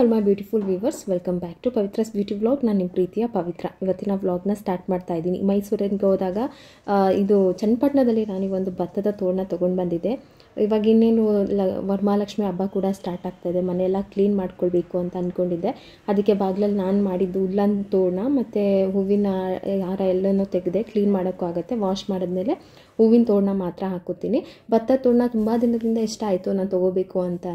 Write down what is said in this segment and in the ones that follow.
All my beautiful viewers, welcome back to Pavithra's beauty vlog. ನಾನು ನಿಮ್ಮ ಪ್ರೀತಿಯ ಪವಿತ್ರ. ಇವತ್ತಿನ ವ್ಲಾಗ್ನ ಸ್ಟಾರ್ಟ್ ಮಾಡ್ತಾ ಇದ್ದೀನಿ. ಮೈಸೂರಿಗೆ ಹೋದಾಗ ಇದು ಚನ್ನಪಟ್ಟಣದಲ್ಲಿ ನಾನು ಒಂದು ಭತ್ತದ ತೋರಣ ತೊಗೊಂಡು ಬಂದಿದ್ದೆ. ಇವಾಗ ಇನ್ನೇನು ವರಮಹಾಲಕ್ಷ್ಮಿ ಹಬ್ಬ ಕೂಡ ಸ್ಟಾರ್ಟ್ ಆಗ್ತಾಯಿದೆ. ಮನೆಯೆಲ್ಲ ಕ್ಲೀನ್ ಮಾಡ್ಕೊಳ್ಬೇಕು ಅಂತ ಅಂದ್ಕೊಂಡಿದ್ದೆ. ಅದಕ್ಕೆ ಬಾಗಿಲಲ್ಲಿ ನಾನು ಮಾಡಿದ್ದು ಉಲ್ಲನ್ ತೋರಣ ಮತ್ತು ಹೂವಿನ ಹಾರ ಎಲ್ಲನೂ ತೆಗೆದೆ. ಕ್ಲೀನ್ ಮಾಡೋಕ್ಕೂ ಆಗುತ್ತೆ. ವಾಶ್ ಮಾಡಿದ್ಮೇಲೆ ಹೂವಿನ ತೋರಣ ಮಾತ್ರ ಹಾಕೋತೀನಿ. ಭತ್ತದ ತೋರಣ ತುಂಬ ದಿನದಿಂದ ಇಷ್ಟ ಆಯಿತು ನಾನು ತೊಗೋಬೇಕು ಅಂತ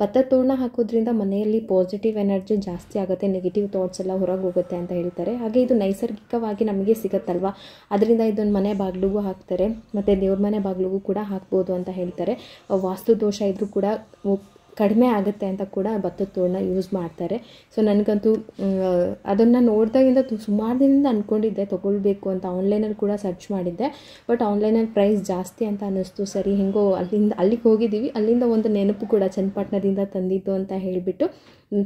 ಭತ್ತದ ತೋರಣ ಹಾಕೋದ್ರಿಂದ ಮನೆಯಲ್ಲಿ ಪಾಸಿಟಿವ್ ಎನರ್ಜಿ ಜಾಸ್ತಿ ಆಗುತ್ತೆ, ನೆಗೆಟಿವ್ ಥಾಟ್ಸ್ ಎಲ್ಲ ಹೊರಗೆ ಹೋಗುತ್ತೆ ಅಂತ ಹೇಳ್ತಾರೆ. ಹಾಗೆ ಇದು ನೈಸರ್ಗಿಕವಾಗಿ ನಮಗೆ ಸಿಗುತ್ತಲ್ವ, ಅದರಿಂದ ಇದೊಂದು ಮನೆ ಬಾಗಿಲಿಗೂ ಹಾಕ್ತಾರೆ ಮತ್ತು ದೇವ್ರ ಮನೆ ಬಾಗಿಲಿಗೂ ಕೂಡ ಹಾಕ್ಬೋದು ಅಂತ ಹೇಳ್ತಾರೆ. ವಾಸ್ತು ದೋಷ ಇದ್ದರೂ ಕೂಡ ಕಡಿಮೆ ಆಗುತ್ತೆ ಅಂತ ಕೂಡ ಭತ್ತದ ತೋರಣ ಯೂಸ್ ಮಾಡ್ತಾರೆ. ಸೊ ನನಗಂತೂ ಅದನ್ನು ನೋಡಿದಾಗಿಂದ ಸುಮಾರು ದಿನದಿಂದ ಅಂದ್ಕೊಂಡಿದ್ದೆ ತೊಗೊಳ್ಬೇಕು ಅಂತ. ಆನ್ಲೈನಲ್ಲಿ ಕೂಡ ಸರ್ಚ್ ಮಾಡಿದ್ದೆ, ಬಟ್ ಆನ್ಲೈನಲ್ಲಿ ಪ್ರೈಸ್ ಜಾಸ್ತಿ ಅಂತ ಅನ್ನಿಸ್ತು. ಸರಿ ಹೆಂಗೋ ಅಲ್ಲಿಗೆ ಹೋಗಿದ್ದೀವಿ, ಅಲ್ಲಿಂದ ಒಂದು ನೆನಪು ಕೂಡ ಚನ್ನಪಟ್ಟಣದಿಂದ ತಂದಿದ್ದು ಅಂತ ಹೇಳಿಬಿಟ್ಟು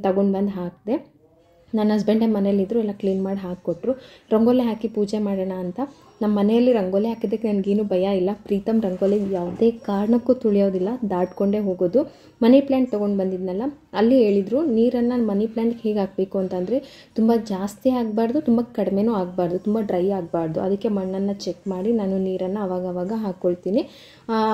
ತಗೊಂಡು ಬಂದು ಹಾಕಿದೆ. ನನ್ನ ಹಸ್ಬೆಂಡೇ ಮನೇಲಿದ್ದರು, ಎಲ್ಲ ಕ್ಲೀನ್ ಮಾಡಿ ಹಾಕಿಕೊಟ್ರು. ರಂಗೋಲಿ ಹಾಕಿ ಪೂಜೆ ಮಾಡೋಣ ಅಂತ. ನಮ್ಮ ಮನೆಯಲ್ಲಿ ರಂಗೋಲಿ ಹಾಕಿದ್ದಕ್ಕೆ ನನಗೇನು ಭಯ ಇಲ್ಲ. ಪ್ರೀತಮ್ ರಂಗೋಲಿ ಯಾವುದೇ ಕಾರಣಕ್ಕೂ ತುಳಿಯೋದಿಲ್ಲ, ದಾಟ್ಕೊಂಡೇ ಹೋಗೋದು. ಮನಿ ಪ್ಲ್ಯಾಂಟ್ ತೊಗೊಂಡು ಬಂದಿದ್ನಲ್ಲ, ಅಲ್ಲಿ ಹೇಳಿದರು ನೀರನ್ನು ಮನಿ ಪ್ಲ್ಯಾಂಟ್ಗೆ ಹೇಗೆ ಹಾಕಬೇಕು ಅಂತಂದರೆ ತುಂಬ ಜಾಸ್ತಿ ಆಗಬಾರ್ದು, ತುಂಬ ಕಡಿಮೆನೂ ಆಗಬಾರ್ದು, ತುಂಬ ಡ್ರೈ ಆಗಬಾರ್ದು. ಅದಕ್ಕೆ ಮಣ್ಣನ್ನು ಚೆಕ್ ಮಾಡಿ ನಾನು ನೀರನ್ನು ಆವಾಗವಾಗ ಹಾಕ್ಕೊಳ್ತೀನಿ.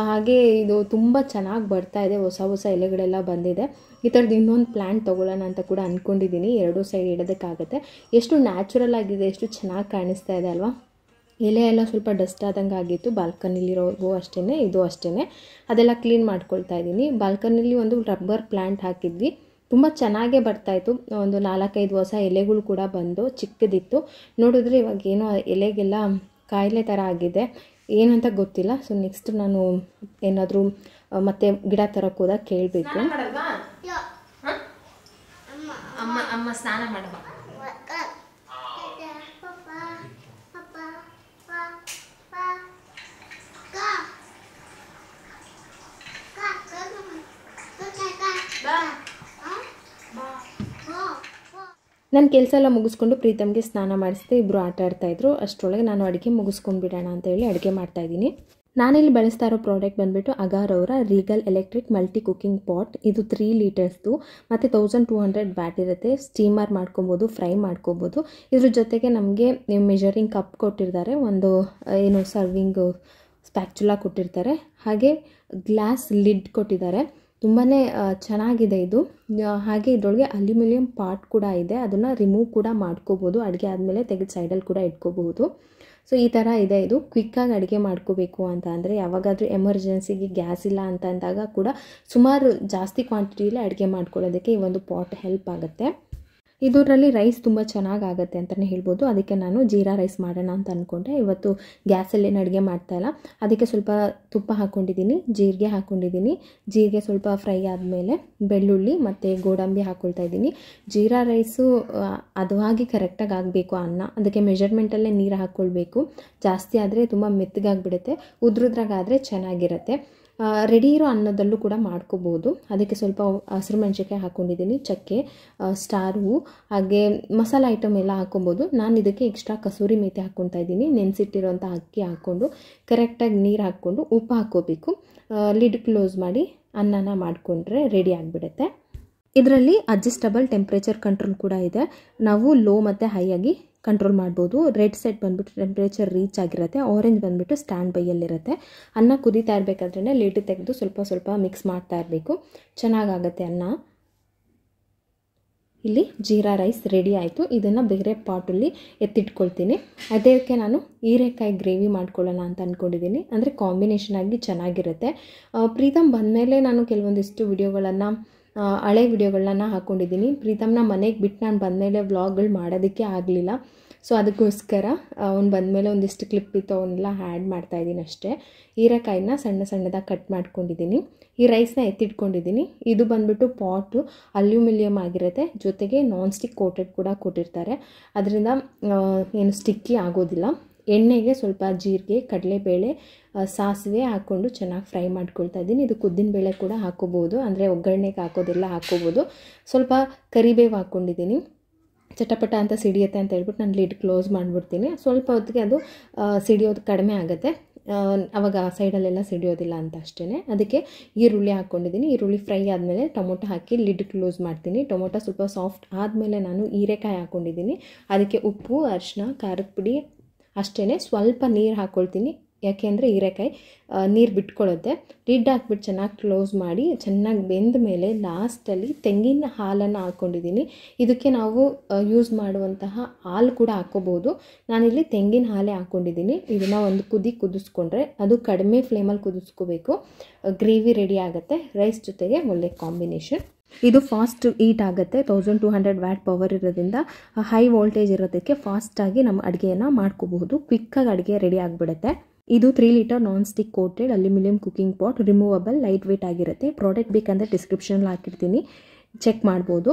ಹಾಗೆ ಇದು ತುಂಬ ಚೆನ್ನಾಗಿ ಬರ್ತಾಯಿದೆ, ಹೊಸ ಹೊಸ ಎಲೆಗಳೆಲ್ಲ ಬಂದಿದೆ. ಈ ಥರದ್ದು ಇನ್ನೊಂದು ಪ್ಲ್ಯಾಂಟ್ ತೊಗೊಳ್ಳೋಣ ಅಂತ ಕೂಡ ಅಂದ್ಕೊಂಡಿದ್ದೀನಿ. ಎರಡೂ ಸೈಡ್ ಇಡೋದಕ್ಕಾಗುತ್ತೆ. ಎಷ್ಟು ನ್ಯಾಚುರಲ್ ಆಗಿದೆ, ಎಷ್ಟು ಚೆನ್ನಾಗಿ ಕಾಣಿಸ್ತಾ ಇದೆ ಅಲ್ವಾ. ಎಲೆ ಎಲ್ಲ ಸ್ವಲ್ಪ ಡಸ್ಟ್ ಆದಂಗೆ ಆಗಿತ್ತು. ಬಾಲ್ಕನಿಲಿರೋವು ಅಷ್ಟೇ, ಇದು ಅಷ್ಟೇ. ಅದೆಲ್ಲ ಕ್ಲೀನ್ ಮಾಡ್ಕೊಳ್ತಾ ಇದ್ದೀನಿ. ಬಾಲ್ಕನಿಲಿ ಒಂದು ರಬ್ಬರ್ ಪ್ಲ್ಯಾಂಟ್ ಹಾಕಿದ್ವಿ, ತುಂಬ ಚೆನ್ನಾಗೇ ಬರ್ತಾಯಿತ್ತು. ಒಂದು 4-5 ಹೊಸ ಎಲೆಗಳು ಕೂಡ ಬಂದು ಚಿಕ್ಕದಿತ್ತು. ನೋಡಿದ್ರೆ ಇವಾಗ ಏನೋ ಎಲೆಗೆಲ್ಲ ಕಾಯಿಲೆ ಥರ ಆಗಿದೆ, ಏನಂತ ಗೊತ್ತಿಲ್ಲ. ಸೊ ನೆಕ್ಸ್ಟ್ ನಾನು ಏನಾದರೂ ಮತ್ತೆ ಗಿಡ ತರಕ್ಕೆ ಹೋದಾಗ ಕೇಳಬೇಕು. ಅಮ್ಮ ಸ್ನಾನ ಮಾಡುವ. ನನ್ನ ಕೆಲಸ ಎಲ್ಲ ಮುಗಿಸ್ಕೊಂಡು ಪ್ರೀತಮ್ಗೆ ಸ್ನಾನ ಮಾಡಿಸಿದೆ. ಇಬ್ಬರು ಆಟ ಆಡ್ತಾಯಿದ್ರು. ಅಷ್ಟರೊಳಗೆ ನಾನು ಅಡುಗೆ ಮುಗಿಸ್ಕೊಂಡ್ಬಿಡೋಣ ಅಂತ ಹೇಳಿ ಅಡುಗೆ ಮಾಡ್ತಾಯಿದ್ದೀನಿ. ನಾನಿಲ್ಲಿ ಬಳಸ್ತಾ ಇರೋ ಪ್ರಾಡಕ್ಟ್ ಬಂದುಬಿಟ್ಟು ಅಗಾರ್ ಅವರ Regal electric multi cooking pot. ಇದು 3 ಲೀಟರ್ಸ್ದು ಮತ್ತು 1200 ವ್ಯಾಟ್ ಇರುತ್ತೆ. ಸ್ಟೀಮರ್ ಮಾಡ್ಕೊಬೋದು, ಫ್ರೈ ಮಾಡ್ಕೊಬೋದು. ಇದ್ರ ಜೊತೆಗೆ ನಮಗೆ ಮೆಜರಿಂಗ್ ಕಪ್ ಕೊಟ್ಟಿರ್ತಾರೆ, ಒಂದು ಏನು ಸರ್ವಿಂಗ್ ಸ್ಪ್ಯಾಕ್ಚುಲಾ ಕೊಟ್ಟಿರ್ತಾರೆ, ಹಾಗೆ ಗ್ಲಾಸ್ ಲಿಡ್ ಕೊಟ್ಟಿದ್ದಾರೆ. ತುಂಬಾ ಚೆನ್ನಾಗಿದೆ ಇದು. ಹಾಗೆ ಇದರೊಳಗೆ ಅಲ್ಯೂಮಿನಿಯಂ ಪಾರ್ಟ್ ಕೂಡ ಇದೆ, ಅದನ್ನು ರಿಮೂವ್ ಕೂಡ ಮಾಡ್ಕೋಬೋದು. ಅಡುಗೆ ಆದಮೇಲೆ ತೆಗೆದು ಸೈಡಲ್ಲಿ ಕೂಡ ಇಟ್ಕೋಬಹುದು. ಸೊ ಈ ಥರ ಇದೆ ಇದು. ಕ್ವಿಕ್ಕಾಗಿ ಅಡುಗೆ ಮಾಡ್ಕೋಬೇಕು ಅಂತ ಅಂದರೆ, ಯಾವಾಗಾದರೂ ಎಮರ್ಜೆನ್ಸಿಗೆ ಗ್ಯಾಸ್ ಇಲ್ಲ ಅಂತ ಅಂದಾಗ ಕೂಡ ಸುಮಾರು ಜಾಸ್ತಿ ಕ್ವಾಂಟಿಟಿಯಲ್ಲಿ ಅಡುಗೆ ಮಾಡ್ಕೊಳ್ಳೋದಕ್ಕೆ ಈ ಒಂದು ಪಾಟ್ ಹೆಲ್ಪ್ ಆಗುತ್ತೆ. ಇದರಲ್ಲಿ ರೈಸ್ ತುಂಬ ಚೆನ್ನಾಗಾಗುತ್ತೆ ಅಂತಲೇ ಹೇಳ್ಬೋದು. ಅದಕ್ಕೆ ನಾನು ಜೀರಾ ರೈಸ್ ಮಾಡೋಣ ಅಂತ ಅಂದ್ಕೊಂಡೆ. ಇವತ್ತು ಗ್ಯಾಸಲ್ಲೇನು ಅಡುಗೆ ಮಾಡ್ತಾಯಿಲ್ಲ, ಅದಕ್ಕೆ ಸ್ವಲ್ಪ ತುಪ್ಪ ಹಾಕ್ಕೊಂಡಿದ್ದೀನಿ, ಜೀರಿಗೆ ಹಾಕ್ಕೊಂಡಿದ್ದೀನಿ. ಜೀರಿಗೆ ಸ್ವಲ್ಪ ಫ್ರೈ ಆದಮೇಲೆ ಬೆಳ್ಳುಳ್ಳಿ ಮತ್ತು ಗೋಡಂಬಿ ಹಾಕ್ಕೊಳ್ತಾ ಇದ್ದೀನಿ. ಜೀರಾ ರೈಸು ಹದವಾಗಿ ಕರೆಕ್ಟಾಗಿ ಆಗಬೇಕು ಅನ್ನ, ಅದಕ್ಕೆ ಮೆಜರ್ಮೆಂಟಲ್ಲೇ ನೀರು ಹಾಕ್ಕೊಳ್ಬೇಕು. ಜಾಸ್ತಿ ಆದರೆ ತುಂಬ ಮೆತ್ತಗಾಗಿಬಿಡುತ್ತೆ, ಉದ್ರುದ್ರಾಗಾದರೆ ಚೆನ್ನಾಗಿರುತ್ತೆ. ರೆಡಿ ಇರೋ ಅನ್ನದಲ್ಲೂ ಕೂಡ ಮಾಡ್ಕೋಬೋದು. ಅದಕ್ಕೆ ಸ್ವಲ್ಪ ಹಸಿರು ಮೆಣಸಿನ್ಕಾಯಿ ಹಾಕ್ಕೊಂಡಿದ್ದೀನಿ, ಚಕ್ಕೆ, ಸ್ಟಾರ್ ಹೂವು, ಹಾಗೆ ಮಸಾಲೆ ಐಟಮ್ ಎಲ್ಲ ಹಾಕ್ಕೊಬೋದು. ನಾನು ಇದಕ್ಕೆ ಎಕ್ಸ್ಟ್ರಾ ಕಸೂರಿ ಮೇಥಿ ಹಾಕ್ಕೊಳ್ತಾ ಇದ್ದೀನಿ. ನೆನೆಸಿಟ್ಟಿರೋಂಥ ಅಕ್ಕಿ ಹಾಕ್ಕೊಂಡು ಕರೆಕ್ಟಾಗಿ ನೀರು ಹಾಕ್ಕೊಂಡು ಉಪ್ಪು ಹಾಕ್ಕೋಬೇಕು. ಲಿಡ್ ಕ್ಲೋಸ್ ಮಾಡಿ ಅನ್ನನ ಮಾಡಿಕೊಂಡ್ರೆ ರೆಡಿ ಆಗಿಬಿಡುತ್ತೆ. ಇದರಲ್ಲಿ ಅಡ್ಜಸ್ಟಬಲ್ ಟೆಂಪ್ರೇಚರ್ ಕಂಟ್ರೋಲ್ ಕೂಡ ಇದೆ. ನಾವು ಲೋ ಮತ್ತು ಹೈ ಆಗಿ ಕಂಟ್ರೋಲ್ ಮಾಡ್ಬೋದು. ರೆಡ್ ಸೆಟ್ ಬಂದುಬಿಟ್ಟು ಟೆಂಪ್ರೇಚರ್ ರೀಚ್ ಆಗಿರುತ್ತೆ, ಆರೆಂಜ್ ಬಂದುಬಿಟ್ಟು ಸ್ಟ್ಯಾಂಡ್ ಬೈಯಲ್ಲಿರುತ್ತೆ. ಅನ್ನ ಕುದೀತಾ ಇರಬೇಕಾದ್ರೆ ಲಿಡ್ ತೆಗೆದು ಸ್ವಲ್ಪ ಸ್ವಲ್ಪ ಮಿಕ್ಸ್ ಮಾಡ್ತಾ ಇರಬೇಕು, ಚೆನ್ನಾಗಾಗುತ್ತೆ ಅನ್ನ. ಇಲ್ಲಿ ಜೀರಾ ರೈಸ್ ರೆಡಿ ಆಯಿತು. ಇದನ್ನು ಬೇರೆ ಪಾಟಲ್ಲಿ ಎತ್ತಿಟ್ಕೊಳ್ತೀನಿ. ಅದಕ್ಕೆ ನಾನು ಹೀರೆಕಾಯಿ ಗ್ರೇವಿ ಮಾಡ್ಕೊಳ್ಳೋಣ ಅಂತ ಅಂದ್ಕೊಂಡಿದ್ದೀನಿ. ಅಂದರೆ ಕಾಂಬಿನೇಷನ್ ಆಗಿ ಚೆನ್ನಾಗಿರುತ್ತೆ. ಪ್ರೀತಮ್ ಬಂದಮೇಲೆ ನಾನು ಕೆಲವೊಂದಿಷ್ಟು ವಿಡಿಯೋಗಳನ್ನು, ಹಳೆ ವಿಡಿಯೋಗಳನ್ನ ಹಾಕ್ಕೊಂಡಿದ್ದೀನಿ. ಪ್ರೀತಮ್ನ ಮನೆಗೆ ಬಿಟ್ಟು ನಾನು ಬಂದಮೇಲೆ ವ್ಲಾಗ್ಗಳು ಮಾಡೋದಕ್ಕೆ ಆಗಲಿಲ್ಲ. ಸೊ ಅದಕ್ಕೋಸ್ಕರ ಅವ್ನು ಬಂದಮೇಲೆ ಒಂದಿಷ್ಟು ಕ್ಲಿಪ್ ಇತ್ತು, ಅವನ್ನೆಲ್ಲ ಆ್ಯಡ್ ಮಾಡ್ತಾಯಿದ್ದೀನಿ ಅಷ್ಟೇ. ಹೀರೆಕಾಯಿನ ಸಣ್ಣ ಸಣ್ಣದಾಗಿ ಕಟ್ ಮಾಡ್ಕೊಂಡಿದ್ದೀನಿ. ಈ ರೈಸ್ನ ಎತ್ತಿಟ್ಕೊಂಡಿದ್ದೀನಿ. ಇದು ಬಂದುಬಿಟ್ಟು ಪಾಟು ಅಲ್ಯೂಮಿನಿಯಮ್ ಆಗಿರುತ್ತೆ, ಜೊತೆಗೆ ನಾನ್ ಸ್ಟಿಕ್ ಕೋಟೆಡ್ ಕೂಡ ಕೊಟ್ಟಿರ್ತಾರೆ. ಅದರಿಂದ ಏನು ಸ್ಟಿಕ್ಕಿ ಆಗೋದಿಲ್ಲ. ಎಣ್ಣೆಗೆ ಸ್ವಲ್ಪ ಜೀರಿಗೆ, ಕಡಲೆಬೇಳೆ, ಸಾಸಿವೆ ಹಾಕ್ಕೊಂಡು ಚೆನ್ನಾಗಿ ಫ್ರೈ ಮಾಡ್ಕೊಳ್ತಾ ಇದ್ದೀನಿ. ಇದು ಉದ್ದಿನ ಬೇಳೆ ಕೂಡ ಹಾಕ್ಕೋಬೋದು, ಅಂದರೆ ಒಗ್ಗರಣೆಗೆ ಹಾಕೋದೆಲ್ಲ ಹಾಕ್ಕೋಬೋದು. ಸ್ವಲ್ಪ ಕರಿಬೇವು ಹಾಕ್ಕೊಂಡಿದ್ದೀನಿ. ಚಟಪಟ ಅಂತ ಸಿಡಿಯುತ್ತೆ ಅಂತ ಹೇಳ್ಬಿಟ್ಟು ನಾನು ಲಿಡ್ ಕ್ಲೋಸ್ ಮಾಡಿಬಿಡ್ತೀನಿ. ಸ್ವಲ್ಪ ಹೊತ್ತಿಗೆ ಅದು ಸಿಡಿಯೋದು ಕಡಿಮೆ ಆಗುತ್ತೆ. ಆವಾಗ ಸೈಡಲ್ಲೆಲ್ಲ ಸಿಡಿಯೋದಿಲ್ಲ ಅಂತ ಅಷ್ಟೇ. ಅದಕ್ಕೆ ಈರುಳ್ಳಿ ಹಾಕ್ಕೊಂಡಿದ್ದೀನಿ. ಈರುಳ್ಳಿ ಫ್ರೈ ಆದಮೇಲೆ ಟೊಮೊಟೊ ಹಾಕಿ ಲಿಡ್ ಕ್ಲೋಸ್ ಮಾಡ್ತೀನಿ. ಟೊಮೊಟೊ ಸ್ವಲ್ಪ ಸಾಫ್ಟ್ ಆದಮೇಲೆ ನಾನು ಹೀರೆಕಾಯಿ ಹಾಕ್ಕೊಂಡಿದ್ದೀನಿ. ಅದಕ್ಕೆ ಉಪ್ಪು, ಅರಿಶಿನ, ಖಾರದ ಪುಡಿ ಅಷ್ಟೇ. ಸ್ವಲ್ಪ ನೀರು ಹಾಕ್ಕೊಳ್ತೀನಿ, ಯಾಕೆಂದರೆ ಹೀರೆಕಾಯಿ ನೀರು ಬಿಟ್ಕೊಳ್ಳುತ್ತೆ. ಲಿಡ್ ಹಾಕ್ಬಿಟ್ಟು ಚೆನ್ನಾಗಿ ಕ್ಲೋಸ್ ಮಾಡಿ ಚೆನ್ನಾಗಿ ಬೆಂದ ಮೇಲೆ ಲಾಸ್ಟಲ್ಲಿ ತೆಂಗಿನ ಹಾಲನ್ನು ಹಾಕ್ಕೊಂಡಿದ್ದೀನಿ. ಇದಕ್ಕೆ ನಾವು ಯೂಸ್ ಮಾಡುವಂತಹ ಹಾಲು ಕೂಡ ಹಾಕ್ಕೋಬೋದು. ನಾನಿಲ್ಲಿ ತೆಂಗಿನ ಹಾಲೇ ಹಾಕ್ಕೊಂಡಿದ್ದೀನಿ. ಇದನ್ನು ಒಂದು ಕುದಿಸ್ಕೊಂಡ್ರೆ, ಅದು ಕಡಿಮೆ ಫ್ಲೇಮಲ್ಲಿ ಕುದಿಸ್ಕೋಬೇಕು. ಗ್ರೇವಿ ರೆಡಿ ಆಗುತ್ತೆ. ರೈಸ್ ಜೊತೆಗೆ ಒಳ್ಳೆ ಕಾಂಬಿನೇಷನ್. ಇದು ಫಾಸ್ಟ್ ಹೀಟ್ ಆಗುತ್ತೆ. 1200 ವ್ಯಾಟ್ ಪವರ್ ಇರೋದ್ರಿಂದ ಹೈ ವೋಲ್ಟೇಜ್ ಇರೋದಕ್ಕೆ ಫಾಸ್ಟಾಗಿ ನಮ್ಮ ಅಡುಗೆಯನ್ನು ಮಾಡ್ಕೋಬಹುದು. ಕ್ವಿಕ್ಕಾಗಿ ಅಡುಗೆ ರೆಡಿ ಆಗಿಬಿಡುತ್ತೆ. ಇದು 3 litre non stick coated aluminium cooking pot, removable, lightweight ಆಗಿರುತ್ತೆ. ಪ್ರಾಡಕ್ಟ್ ಬೇಕಂದರೆ ಡಿಸ್ಕ್ರಿಪ್ಷನಲ್ಲಿ ಹಾಕಿರ್ತೀನಿ, ಚೆಕ್ ಮಾಡ್ಬೋದು.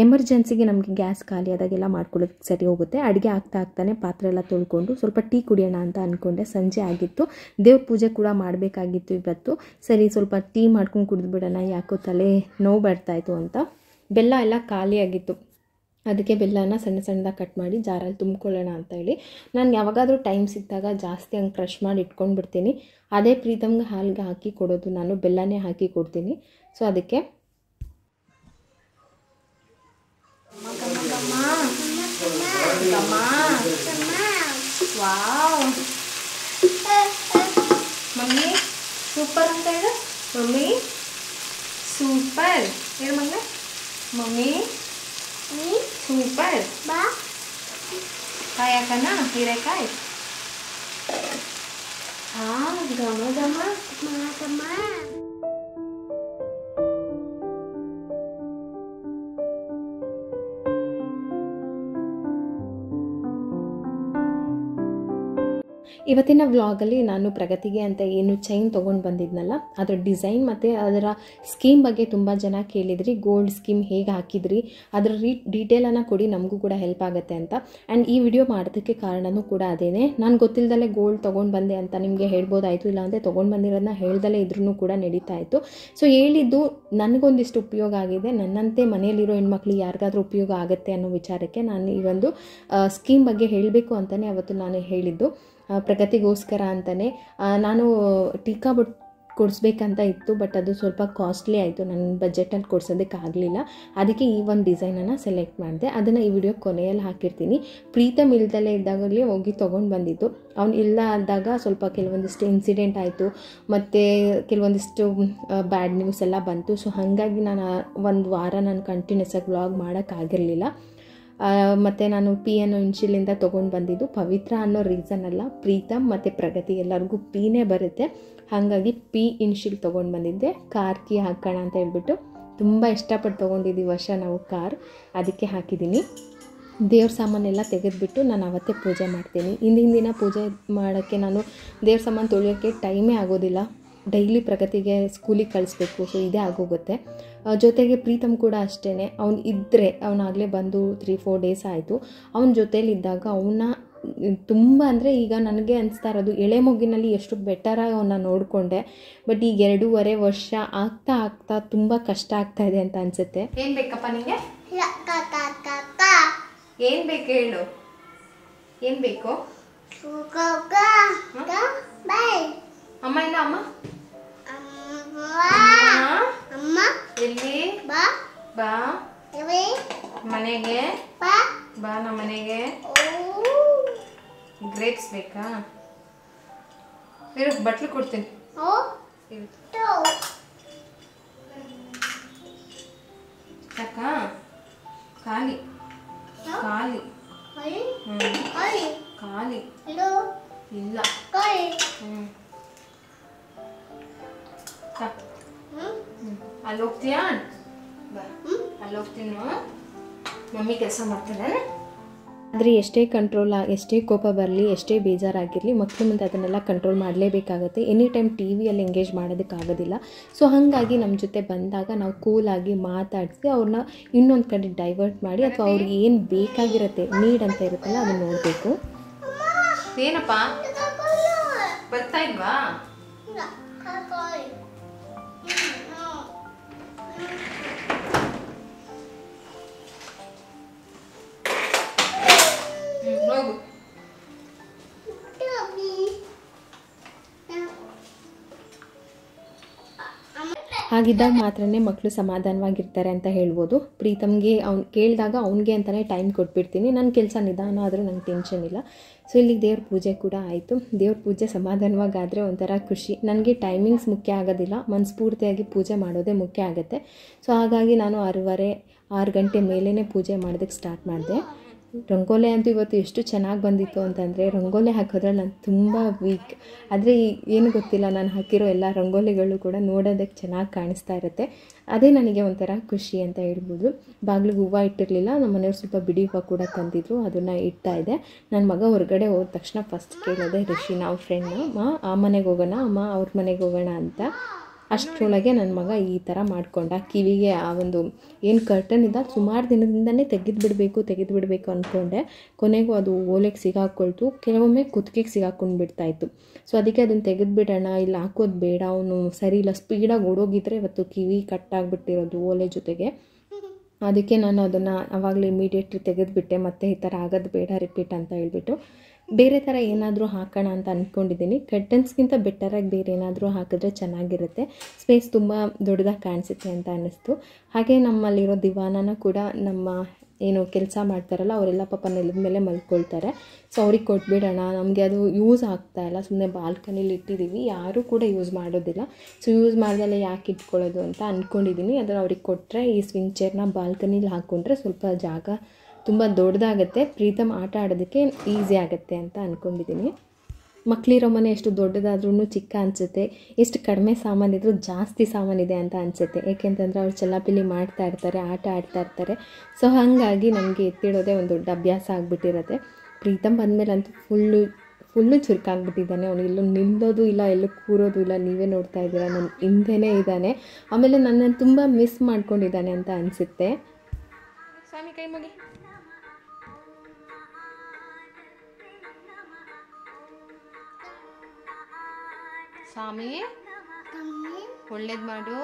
ಎಮರ್ಜೆನ್ಸಿಗೆ ನಮಗೆ ಗ್ಯಾಸ್ ಖಾಲಿ ಆದಾಗೆಲ್ಲ ಮಾಡ್ಕೊಳ್ಳೋದಕ್ಕೆ ಸರಿ ಹೋಗುತ್ತೆ. ಅಡುಗೆ ಆಗ್ತಾನೆ ಪಾತ್ರೆ ಎಲ್ಲ ತೊಳ್ಕೊಂಡು ಸ್ವಲ್ಪ ಟೀ ಕುಡಿಯೋಣ ಅಂತ ಅಂದ್ಕೊಂಡೆ. ಸಂಜೆ ಆಗಿತ್ತು, ದೇವ್ರ ಪೂಜೆ ಕೂಡ ಮಾಡಬೇಕಾಗಿತ್ತು ಇವತ್ತು. ಸರಿ ಸ್ವಲ್ಪ ಟೀ ಮಾಡ್ಕೊಂಡು ಕುಡಿದ್ಬಿಡೋಣ, ಯಾಕೋ ತಲೆ ನೋವು ಬರ್ತಾಯಿತ್ತು ಅಂತ. ಬೆಲ್ಲ ಎಲ್ಲ ಖಾಲಿಯಾಗಿತ್ತು, ಅದಕ್ಕೆ ಬೆಲ್ಲನ ಸಣ್ಣದಾಗಿ ಕಟ್ ಮಾಡಿ ಜಾರಲ್ಲಿ ತುಂಬ್ಕೊಳ್ಳೋಣ ಅಂತ ಹೇಳಿ ನಾನು ಯಾವಾಗಾದರೂ ಟೈಮ್ ಸಿಕ್ಕಿದಾಗ ಜಾಸ್ತಿ ಹಂಗೆ ಕ್ರಷ್ ಮಾಡಿ ಇಟ್ಕೊಂಡ್ಬಿಡ್ತೀನಿ. ಅದೇ ಪ್ರೀತಮ್ಗೆ ಹಾಲಿಗೆ ಹಾಕಿ ಕೊಡೋದು, ನಾನು ಬೆಲ್ಲನೇ ಹಾಕಿ ಕೊಡ್ತೀನಿ. ಸೊ ಅದಕ್ಕೆ ಮಮ್ಮಿ ಸೂಪರ್ ಅಂತ ಹೇಳು. ಮಮ್ಮಿ ಸೂಪರ್ ಹೇಳು ಮಗ. Mummy super. ಬಾ ಕಾಯಿ ಹಾಕನ, ಹೀರೆಕಾಯಿ. ಹಾಂ, ಘಮ ಘಮ ಘಮ. ಇವತ್ತಿನ ವ್ಲಾಗಲ್ಲಿ ನಾನು ಪ್ರಗತಿಗೆ ಅಂತ ಏನು ಚೈನ್ ತೊಗೊಂಡು ಬಂದಿದ್ನಲ್ಲ, ಅದರ ಡಿಸೈನ್ ಮತ್ತು ಅದರ ಸ್ಕೀಮ್ ಬಗ್ಗೆ ತುಂಬ ಜನ ಕೇಳಿದ್ರಿ. ಗೋಲ್ಡ್ ಸ್ಕೀಮ್ ಹೇಗೆ ಹಾಕಿದ್ರಿ, ಅದರ ಡೀಟೇಲನ್ನು ಕೊಡಿ, ನಮಗೂ ಕೂಡ ಹೆಲ್ಪ್ ಆಗುತ್ತೆ ಅಂತ. ಆ್ಯಂಡ್ ಈ ವಿಡಿಯೋ ಮಾಡೋದಕ್ಕೆ ಕಾರಣವೂ ಕೂಡ ಅದೇನೆ. ನಾನು ಗೊತ್ತಿಲ್ಲದಲ್ಲೇ ಗೋಲ್ಡ್ ತೊಗೊಂಡು ಬಂದೆ ಅಂತ ನಿಮಗೆ ಹೇಳ್ಬೋದಾಯಿತು, ಇಲ್ಲಾಂದರೆ ತೊಗೊಂಡು ಬಂದಿರೋದನ್ನ ಹೇಳ್ದಲ್ಲೇ ಇದ್ರೂ ಕೂಡ ನಡೀತಾ ಇತ್ತು. ಸೊ ಹೇಳಿದ್ದು ನನಗೊಂದಿಷ್ಟು ಉಪಯೋಗ ಆಗಿದೆ. ನನ್ನಂತೆ ಮನೆಯಲ್ಲಿರೋ ಹೆಣ್ಮಕ್ಳಿಗೆ ಯಾರಿಗಾದ್ರೂ ಉಪಯೋಗ ಆಗುತ್ತೆ ಅನ್ನೋ ವಿಚಾರಕ್ಕೆ ನಾನು ಈ ಒಂದು ಸ್ಕೀಮ್ ಬಗ್ಗೆ ಹೇಳಬೇಕು ಅಂತಲೇ ಅವತ್ತು ನಾನು ಹೇಳಿದ್ದು. ಪ್ರಗತಿಗೋಸ್ಕರ ಅಂತಲೇ ನಾನು ಟೀಕಾ ಬೊಟ್ಟು ಕೊಡಿಸ್ಬೇಕಂತ ಇತ್ತು, ಬಟ್ ಅದು ಸ್ವಲ್ಪ ಕಾಸ್ಟ್ಲಿ ಆಯಿತು, ನನ್ನ ಬಜೆಟಲ್ಲಿ ಕೊಡ್ಸೋದಕ್ಕಾಗಲಿಲ್ಲ. ಅದಕ್ಕೆ ಈ ಒಂದು ಡಿಸೈನನ್ನು ಸೆಲೆಕ್ಟ್ ಮಾಡಿದೆ. ಅದನ್ನು ಈ ವಿಡಿಯೋ ಕೊನೆಯಲ್ಲಿ ಹಾಕಿರ್ತೀನಿ. ಪ್ರೀತಮ್ ಇಲ್ದಲ್ಲೇ ಇದ್ದಾಗಲೇ ಹೋಗಿ ತೊಗೊಂಡು ಬಂದಿದ್ದು. ಅವ್ನು ಇಲ್ಲ ಆದಾಗ ಸ್ವಲ್ಪ ಕೆಲವೊಂದಿಷ್ಟು ಇನ್ಸಿಡೆಂಟ್ ಆಯಿತು, ಮತ್ತು ಕೆಲವೊಂದಿಷ್ಟು ಬ್ಯಾಡ್ ನ್ಯೂಸ್ ಎಲ್ಲ ಬಂತು. ಸೊ ಹಾಗಾಗಿ ನಾನು ಒಂದು ವಾರ ನಾನು ಕಂಟಿನ್ಯೂಸ್ ಆಗಿ ವ್ಲಾಗ್ ಮಾಡೋಕ್ಕಾಗಿರಲಿಲ್ಲ. ಮತ್ತು ನಾನು ಅನ್ನೋ ಇನ್ಶಿಲಿಂದ ತೊಗೊಂಡು ಬಂದಿದ್ದು. ಪವಿತ್ರ ಅನ್ನೋ ರೀಸನ್ ಅಲ್ಲ, ಪ್ರೀತಮ್ ಮತ್ತು ಪ್ರಗತಿ ಎಲ್ಲರಿಗೂ ಪಿನೇ ಬರುತ್ತೆ, ಹಾಗಾಗಿ ಇನ್ಶಿಲ್ ತೊಗೊಂಡು ಬಂದಿದ್ದೆ. ಕಾರ್ ಕೀ ಹಾಕೋಣ ಅಂತ ಹೇಳ್ಬಿಟ್ಟು ತುಂಬ ಇಷ್ಟಪಟ್ಟು ತೊಗೊಂಡಿದ್ದೀವಿ ವರ್ಷ ನಾವು ಕಾರ್, ಅದಕ್ಕೆ ಹಾಕಿದ್ದೀನಿ. ದೇವ್ರ ಸಾಮಾನೆಲ್ಲ ತೆಗೆದುಬಿಟ್ಟು ನಾನು ಅವತ್ತೇ ಪೂಜೆ ಮಾಡ್ತೀನಿ. ಹಿಂದಿನ ದಿನ ಪೂಜೆ ಮಾಡೋಕ್ಕೆ ನಾನು ದೇವ್ರ ಸಾಮಾನು ತೊಳೆಯೋಕ್ಕೆ ಟೈಮೇ ಆಗೋದಿಲ್ಲ. ಡೈಲಿ ಪ್ರಗತಿಗೆ ಸ್ಕೂಲಿಗೆ ಕಳಿಸ್ಬೇಕು, ಸೊ ಇದೇ ಆಗೋಗುತ್ತೆ. ಜೊತೆಗೆ ಪ್ರೀತಮ್ ಕೂಡ ಅಷ್ಟೇ, ಅವ್ನು ಇದ್ದರೆ ಅವನಾಗಲೇ ಬಂದು 3-4 ಡೇಸ್ ಆಯಿತು. ಅವನ ಜೊತೇಲಿದ್ದಾಗ ಅವನ್ನ ತುಂಬ ಅಂದರೆ ಈಗ ನನಗೆ ಅನಿಸ್ತಾ ಇರೋದು ಎಳೆ ಮಗುವಿನಲ್ಲಿ ಎಷ್ಟು ಬೆಟರಾಗಿ ಅವನ್ನ ನೋಡಿಕೊಂಡೆ. ಬಟ್ ಈಗ 2.5 ವರ್ಷ ಆಗ್ತಾ ತುಂಬ ಕಷ್ಟ ಆಗ್ತಾಯಿದೆ ಅಂತ ಅನಿಸುತ್ತೆ. ಏನು ಬೇಕಪ್ಪ ನಿಮಗೆ? ಏನು ಬೇಕು ಹೇಳು, ಏನು ಬೇಕು? ಅಮ್ಮ ಇಲ್ಲ, ಅಮ್ಮ ಅಮ್ಮ ಎಲ್ಲಿ? ಬಾ ಬಾ ಮನೆಗೆ ಬಾ, ನಮ್ಮ ಮನೆಗೆ. ಗ್ರೇಪ್ಸ್ ಬೇಕಾ? ಇರು, ಬಟ್ಲು ಕೊಡ್ತೀನಿ. ಸಾಕ? ಖಾಲಿ ಖಾಲಿ ಖಾಲಿ ಇಲ್ಲ. ಅಲ್ಲಿ ಹೋಗ್ತೀಯಾ? ಅಲ್ಲಿ ಹೋಗ್ತೀನಿ, ಮಮ್ಮಿ ಕೆಲಸ ಮಾಡ್ತಾರೆ. ಆದರೆ ಎಷ್ಟೇ ಎಷ್ಟೇ ಕೋಪ ಬರಲಿ, ಎಷ್ಟೇ ಬೇಜಾರಾಗಿರಲಿ, ಮಕ್ಕಳ ಮುಂದೆ ಅದನ್ನೆಲ್ಲ ಕಂಟ್ರೋಲ್ ಮಾಡಲೇಬೇಕಾಗುತ್ತೆ. ಎನಿ ಟೈಮ್ ಟಿ ವಿಯಲ್ಲಿ ಎಂಗೇಜ್ ಮಾಡೋದಕ್ಕಾಗೋದಿಲ್ಲ. ಸೊ ಹಾಗಾಗಿ ನಮ್ಮ ಜೊತೆ ಬಂದಾಗ ನಾವು ಕೂಲಾಗಿ ಮಾತಾಡಿಸಿ ಅವ್ರನ್ನ ಇನ್ನೊಂದು ಕಡೆ ಡೈವರ್ಟ್ ಮಾಡಿ, ಅಥವಾ ಅವ್ರಿಗೆ ಏನು ಬೇಕಾಗಿರುತ್ತೆ, ನೀಡ್ ಅಂತ ಇರುತ್ತಲ್ಲ ಅದನ್ನು ನೋಡಬೇಕು. ಏನಪ್ಪ ಬರ್ತಾ ಇಲ್ವಾ? ಹೋಗು. ಹಾಗಿದ್ದಾಗ ಮಾತ್ರನೇ ಮಕ್ಕಳು ಸಮಾಧಾನವಾಗಿರ್ತಾರೆ ಅಂತ ಹೇಳ್ಬೋದು. ಪ್ರೀತಮ್ಗೆ ಅವ್ನು ಕೇಳಿದಾಗ ಅವ್ನಿಗೆ ಅಂತಲೇ ಟೈಮ್ ಕೊಟ್ಬಿಡ್ತೀನಿ. ನನ್ನ ಕೆಲಸ ನಿಧಾನ ಆದರೂ ನಂಗೆ ಟೆನ್ಷನ್ ಇಲ್ಲ. ಸೊ ಇಲ್ಲಿಗೆ ದೇವ್ರ ಪೂಜೆ ಕೂಡ ಆಯಿತು. ದೇವ್ರ ಪೂಜೆ ಸಮಾಧಾನವಾಗಾದರೆ ಒಂಥರ ಖುಷಿ. ನನಗೆ ಟೈಮಿಂಗ್ಸ್ ಮುಖ್ಯ ಆಗೋದಿಲ್ಲ, ಮನಸ್ಫೂರ್ತಿಯಾಗಿ ಪೂಜೆ ಮಾಡೋದೇ ಮುಖ್ಯ ಆಗುತ್ತೆ. ಸೊ ಹಾಗಾಗಿ ನಾನು 6 ಗಂಟೆ ಮೇಲೇ ಪೂಜೆ ಮಾಡೋದಕ್ಕೆ ಸ್ಟಾರ್ಟ್ ಮಾಡಿದೆ. ರಂಗೋಲಿ ಅಂತೂ ಇವತ್ತು ಎಷ್ಟು ಚೆನ್ನಾಗಿ ಬಂದಿತ್ತು ಅಂತಂದರೆ, ರಂಗೋಲಿ ಹಾಕೋದ್ರಲ್ಲಿ ನಾನು ತುಂಬ ವೀಕ್. ಆದರೆ ಏನು ಗೊತ್ತಿಲ್ಲ, ನಾನು ಹಾಕಿರೋ ಎಲ್ಲ ರಂಗೋಲಿಗಳು ಕೂಡ ನೋಡೋದಕ್ಕೆ ಚೆನ್ನಾಗಿ ಕಾಣಿಸ್ತಾ ಇರುತ್ತೆ. ಅದೇ ನನಗೆ ಒಂಥರ ಖುಷಿ ಅಂತ ಹೇಳ್ಬೋದು. ಬಾಗಿಲಿಗೆ ಹೂವು ಇಟ್ಟಿರಲಿಲ್ಲ, ನಮ್ಮ ಮನೆಯವ್ರು ಸ್ವಲ್ಪ ಬಿಡಿ ಹೂವು ಕೂಡ ತಂದಿದ್ರು, ಅದನ್ನು ಇಡ್ತಾ ಇದೆ. ನನ್ನ ಮಗ ಹೊರಗಡೆ ಹೋದ ತಕ್ಷಣ ಫಸ್ಟ್ ಕೇಳೋದೆ ರಿಷಿನ ಅವ್ರ ಫ್ರೆಂಡ್ನ, ಅಮ್ಮ ಆ ಮನೆಗೆ ಹೋಗೋಣ, ಅಮ್ಮ ಅವ್ರ ಮನೆಗೆ ಹೋಗೋಣ ಅಂತ. ಅಷ್ಟರೊಳಗೆ ನನ್ನ ಮಗ ಈ ಥರ ಮಾಡ್ಕೊಂಡ. ಕಿವಿಗೆ ಆ ಒಂದು ಏನು ಕರ್ಟನ್ ಇದ್ದ ಸುಮಾರು ದಿನದಿಂದನೇ ತೆಗೆದುಬಿಡಬೇಕು ಅಂದ್ಕೊಂಡೆ. ಕೊನೆಗೂ ಅದು ಓಲೆಗೆ ಸಿಗಾಕೊಳ್ತು, ಕೆಲವೊಮ್ಮೆ ಕುತ್ತಿಗೆಗೆ ಸಿಗಾಕೊಂಡು ಬಿಡ್ತಾಯಿತ್ತು. ಸೊ ಅದಕ್ಕೆ ಅದನ್ನು ತೆಗೆದುಬಿಡೋಣ, ಇಲ್ಲಿ ಹಾಕೋದು ಬೇಡ, ಅವನು ಸರಿ ಇಲ್ಲ, ಸ್ಪೀಡಾಗಿ ಓಡೋಗಿದ್ರೆ ಇವತ್ತು ಕಿವಿ ಕಟ್ಟಾಗಿಬಿಟ್ಟಿರೋದು ಓಲೆ ಜೊತೆಗೆ. ಅದಕ್ಕೆ ನಾನು ಅದನ್ನು ಆವಾಗಲೇ ಇಮಿಡಿಯೇಟ್ಲಿ ತೆಗೆದುಬಿಟ್ಟೆ. ಮತ್ತು ಈ ಥರ ಆಗೋದು ಬೇಡ ರಿಪೀಟ್ ಅಂತ ಹೇಳ್ಬಿಟ್ಟು ಬೇರೆ ಥರ ಏನಾದರೂ ಹಾಕೋಣ ಅಂತ ಅಂದ್ಕೊಂಡಿದ್ದೀನಿ. ಕರ್ಟನ್ಸ್ಗಿಂತ ಬೆಟರಾಗಿ ಬೇರೆ ಏನಾದರೂ ಹಾಕಿದ್ರೆ ಚೆನ್ನಾಗಿರುತ್ತೆ, ಸ್ಪೇಸ್ ತುಂಬ ದೊಡ್ಡದಾಗಿ ಕಾಣಿಸುತ್ತೆ ಅಂತ ಅನ್ನಿಸ್ತು. ಹಾಗೆ ನಮ್ಮಲ್ಲಿರೋ ದಿವಾನನ ಕೂಡ ನಮ್ಮ ಏನು ಕೆಲಸ ಮಾಡ್ತಾರಲ್ಲ ಅವರೆಲ್ಲ ಪಾಪ ನೆಲದ ಮೇಲೆ ಮಲ್ಕೊಳ್ತಾರೆ. ಸೊ ಅವ್ರಿಗೆ ಕೊಟ್ಬಿಡೋಣ, ನಮಗೆ ಅದು ಯೂಸ್ ಆಗ್ತಾಯಿಲ್ಲ, ಸುಮ್ಮನೆ ಬಾಲ್ಕನಿಲಿ ಇಟ್ಟಿದ್ದೀವಿ, ಯಾರೂ ಕೂಡ ಯೂಸ್ ಮಾಡೋದಿಲ್ಲ. ಸೊ ಯೂಸ್ ಮಾಡ್ದಲ್ಲೇ ಯಾಕೆ ಇಟ್ಕೊಳ್ಳೋದು ಅಂತ ಅಂದ್ಕೊಂಡಿದ್ದೀನಿ. ಅದನ್ನು ಅವ್ರಿಗೆ ಕೊಟ್ಟರೆ ಈ ಸ್ವಿಂಗ್ ಚೇರ್ನ ಬಾಲ್ಕನಿಲಿ ಹಾಕ್ಕೊಂಡ್ರೆ ಸ್ವಲ್ಪ ಜಾಗ ತುಂಬ ದೊಡ್ಡದಾಗುತ್ತೆ, ಪ್ರೀತಮ್ ಆಟ ಆಡೋದಕ್ಕೆ ಈಸಿ ಆಗುತ್ತೆ ಅಂತ ಅಂದ್ಕೊಂಡಿದ್ದೀನಿ. ಮಕ್ಕಳಿರೋ ಮನೆ ಎಷ್ಟು ದೊಡ್ಡದಾದ್ರೂ ಚಿಕ್ಕ ಅನಿಸುತ್ತೆ, ಎಷ್ಟು ಕಡಿಮೆ ಸಾಮಾನಿದ್ರೂ ಜಾಸ್ತಿ ಸಾಮಾನಿದೆ ಅಂತ ಅನಿಸುತ್ತೆ. ಏಕೆಂತಂದರೆ ಅವ್ರು ಚೆಲ್ಲಾಪಿಲ್ಲಿ ಮಾಡ್ತಾ ಇರ್ತಾರೆ, ಆಟ ಆಡ್ತಾ ಇರ್ತಾರೆ. ಸೊ ಹಾಗಾಗಿ ನಮಗೆ ಎತ್ತಿಡೋದೇ ಒಂದು ದೊಡ್ಡ ಅಭ್ಯಾಸ ಆಗಿಬಿಟ್ಟಿರುತ್ತೆ. ಪ್ರೀತಮ್ ಬಂದಮೇಲೆ ಅಂತೂ ಫುಲ್ಲು ಚುರುಕಾಗ್ಬಿಟ್ಟಿದ್ದಾನೆ. ಅವನು ಎಲ್ಲೂ ನಿಲ್ಲೋದು ಇಲ್ಲ, ಎಲ್ಲೂ ಕೂರೋದು ಇಲ್ಲ, ನೀವೇ ನೋಡ್ತಾ ಇದ್ದೀರಾ, ನನ್ನ ಹಿಂದೆನೇ ಇದ್ದಾನೆ. ಆಮೇಲೆ ನನ್ನನ್ನು ತುಂಬ ಮಿಸ್ ಮಾಡ್ಕೊಂಡಿದ್ದಾನೆ ಅಂತ ಅನಿಸುತ್ತೆ. ಸ್ವಾಮಿ ಕೈ ಮುಗಿ. ಸ್ವಾಮಿ ಒಳ್ಳೇದು ಮಾಡು.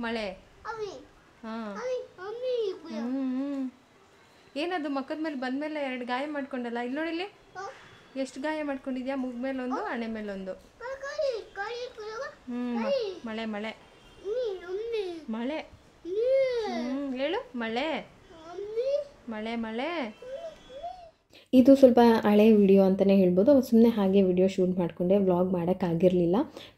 ಮಳೆ. ಹಾಂ, ಏನದು ಮಕ್ಕದ ಮೇಲೆ ಬಂದಮೇಲೆ 2 ಗಾಯ ಮಾಡ್ಕೊಂಡಲ್ಲ, ಇಲ್ಲಿ ನೋಡಿಲಿ ಎಷ್ಟು ಗಾಯ ಮಾಡ್ಕೊಂಡಿದ್ಯಾ, ಮುಗ್ ಮೇಲೊಂದು, ಹಣೆ ಮೇಲೊಂದು. ಮಳೆ ಮಳೆ ಮಳೆ, ಹೇಳು ಮಳೆ ಮಳೆ ಮಳೆ. ಇದು ಸ್ವಲ್ಪ ಹಳೆ ವಿಡಿಯೋ ಅಂತಲೇ ಹೇಳ್ಬೋದು. ಸುಮ್ಮನೆ ಹಾಗೆ ವಿಡಿಯೋ ಶೂಟ್ ಮಾಡಿಕೊಂಡೆ, ವ್ಲಾಗ್ ಮಾಡೋಕ್ಕಾಗಿರಲಿಲ್ಲ.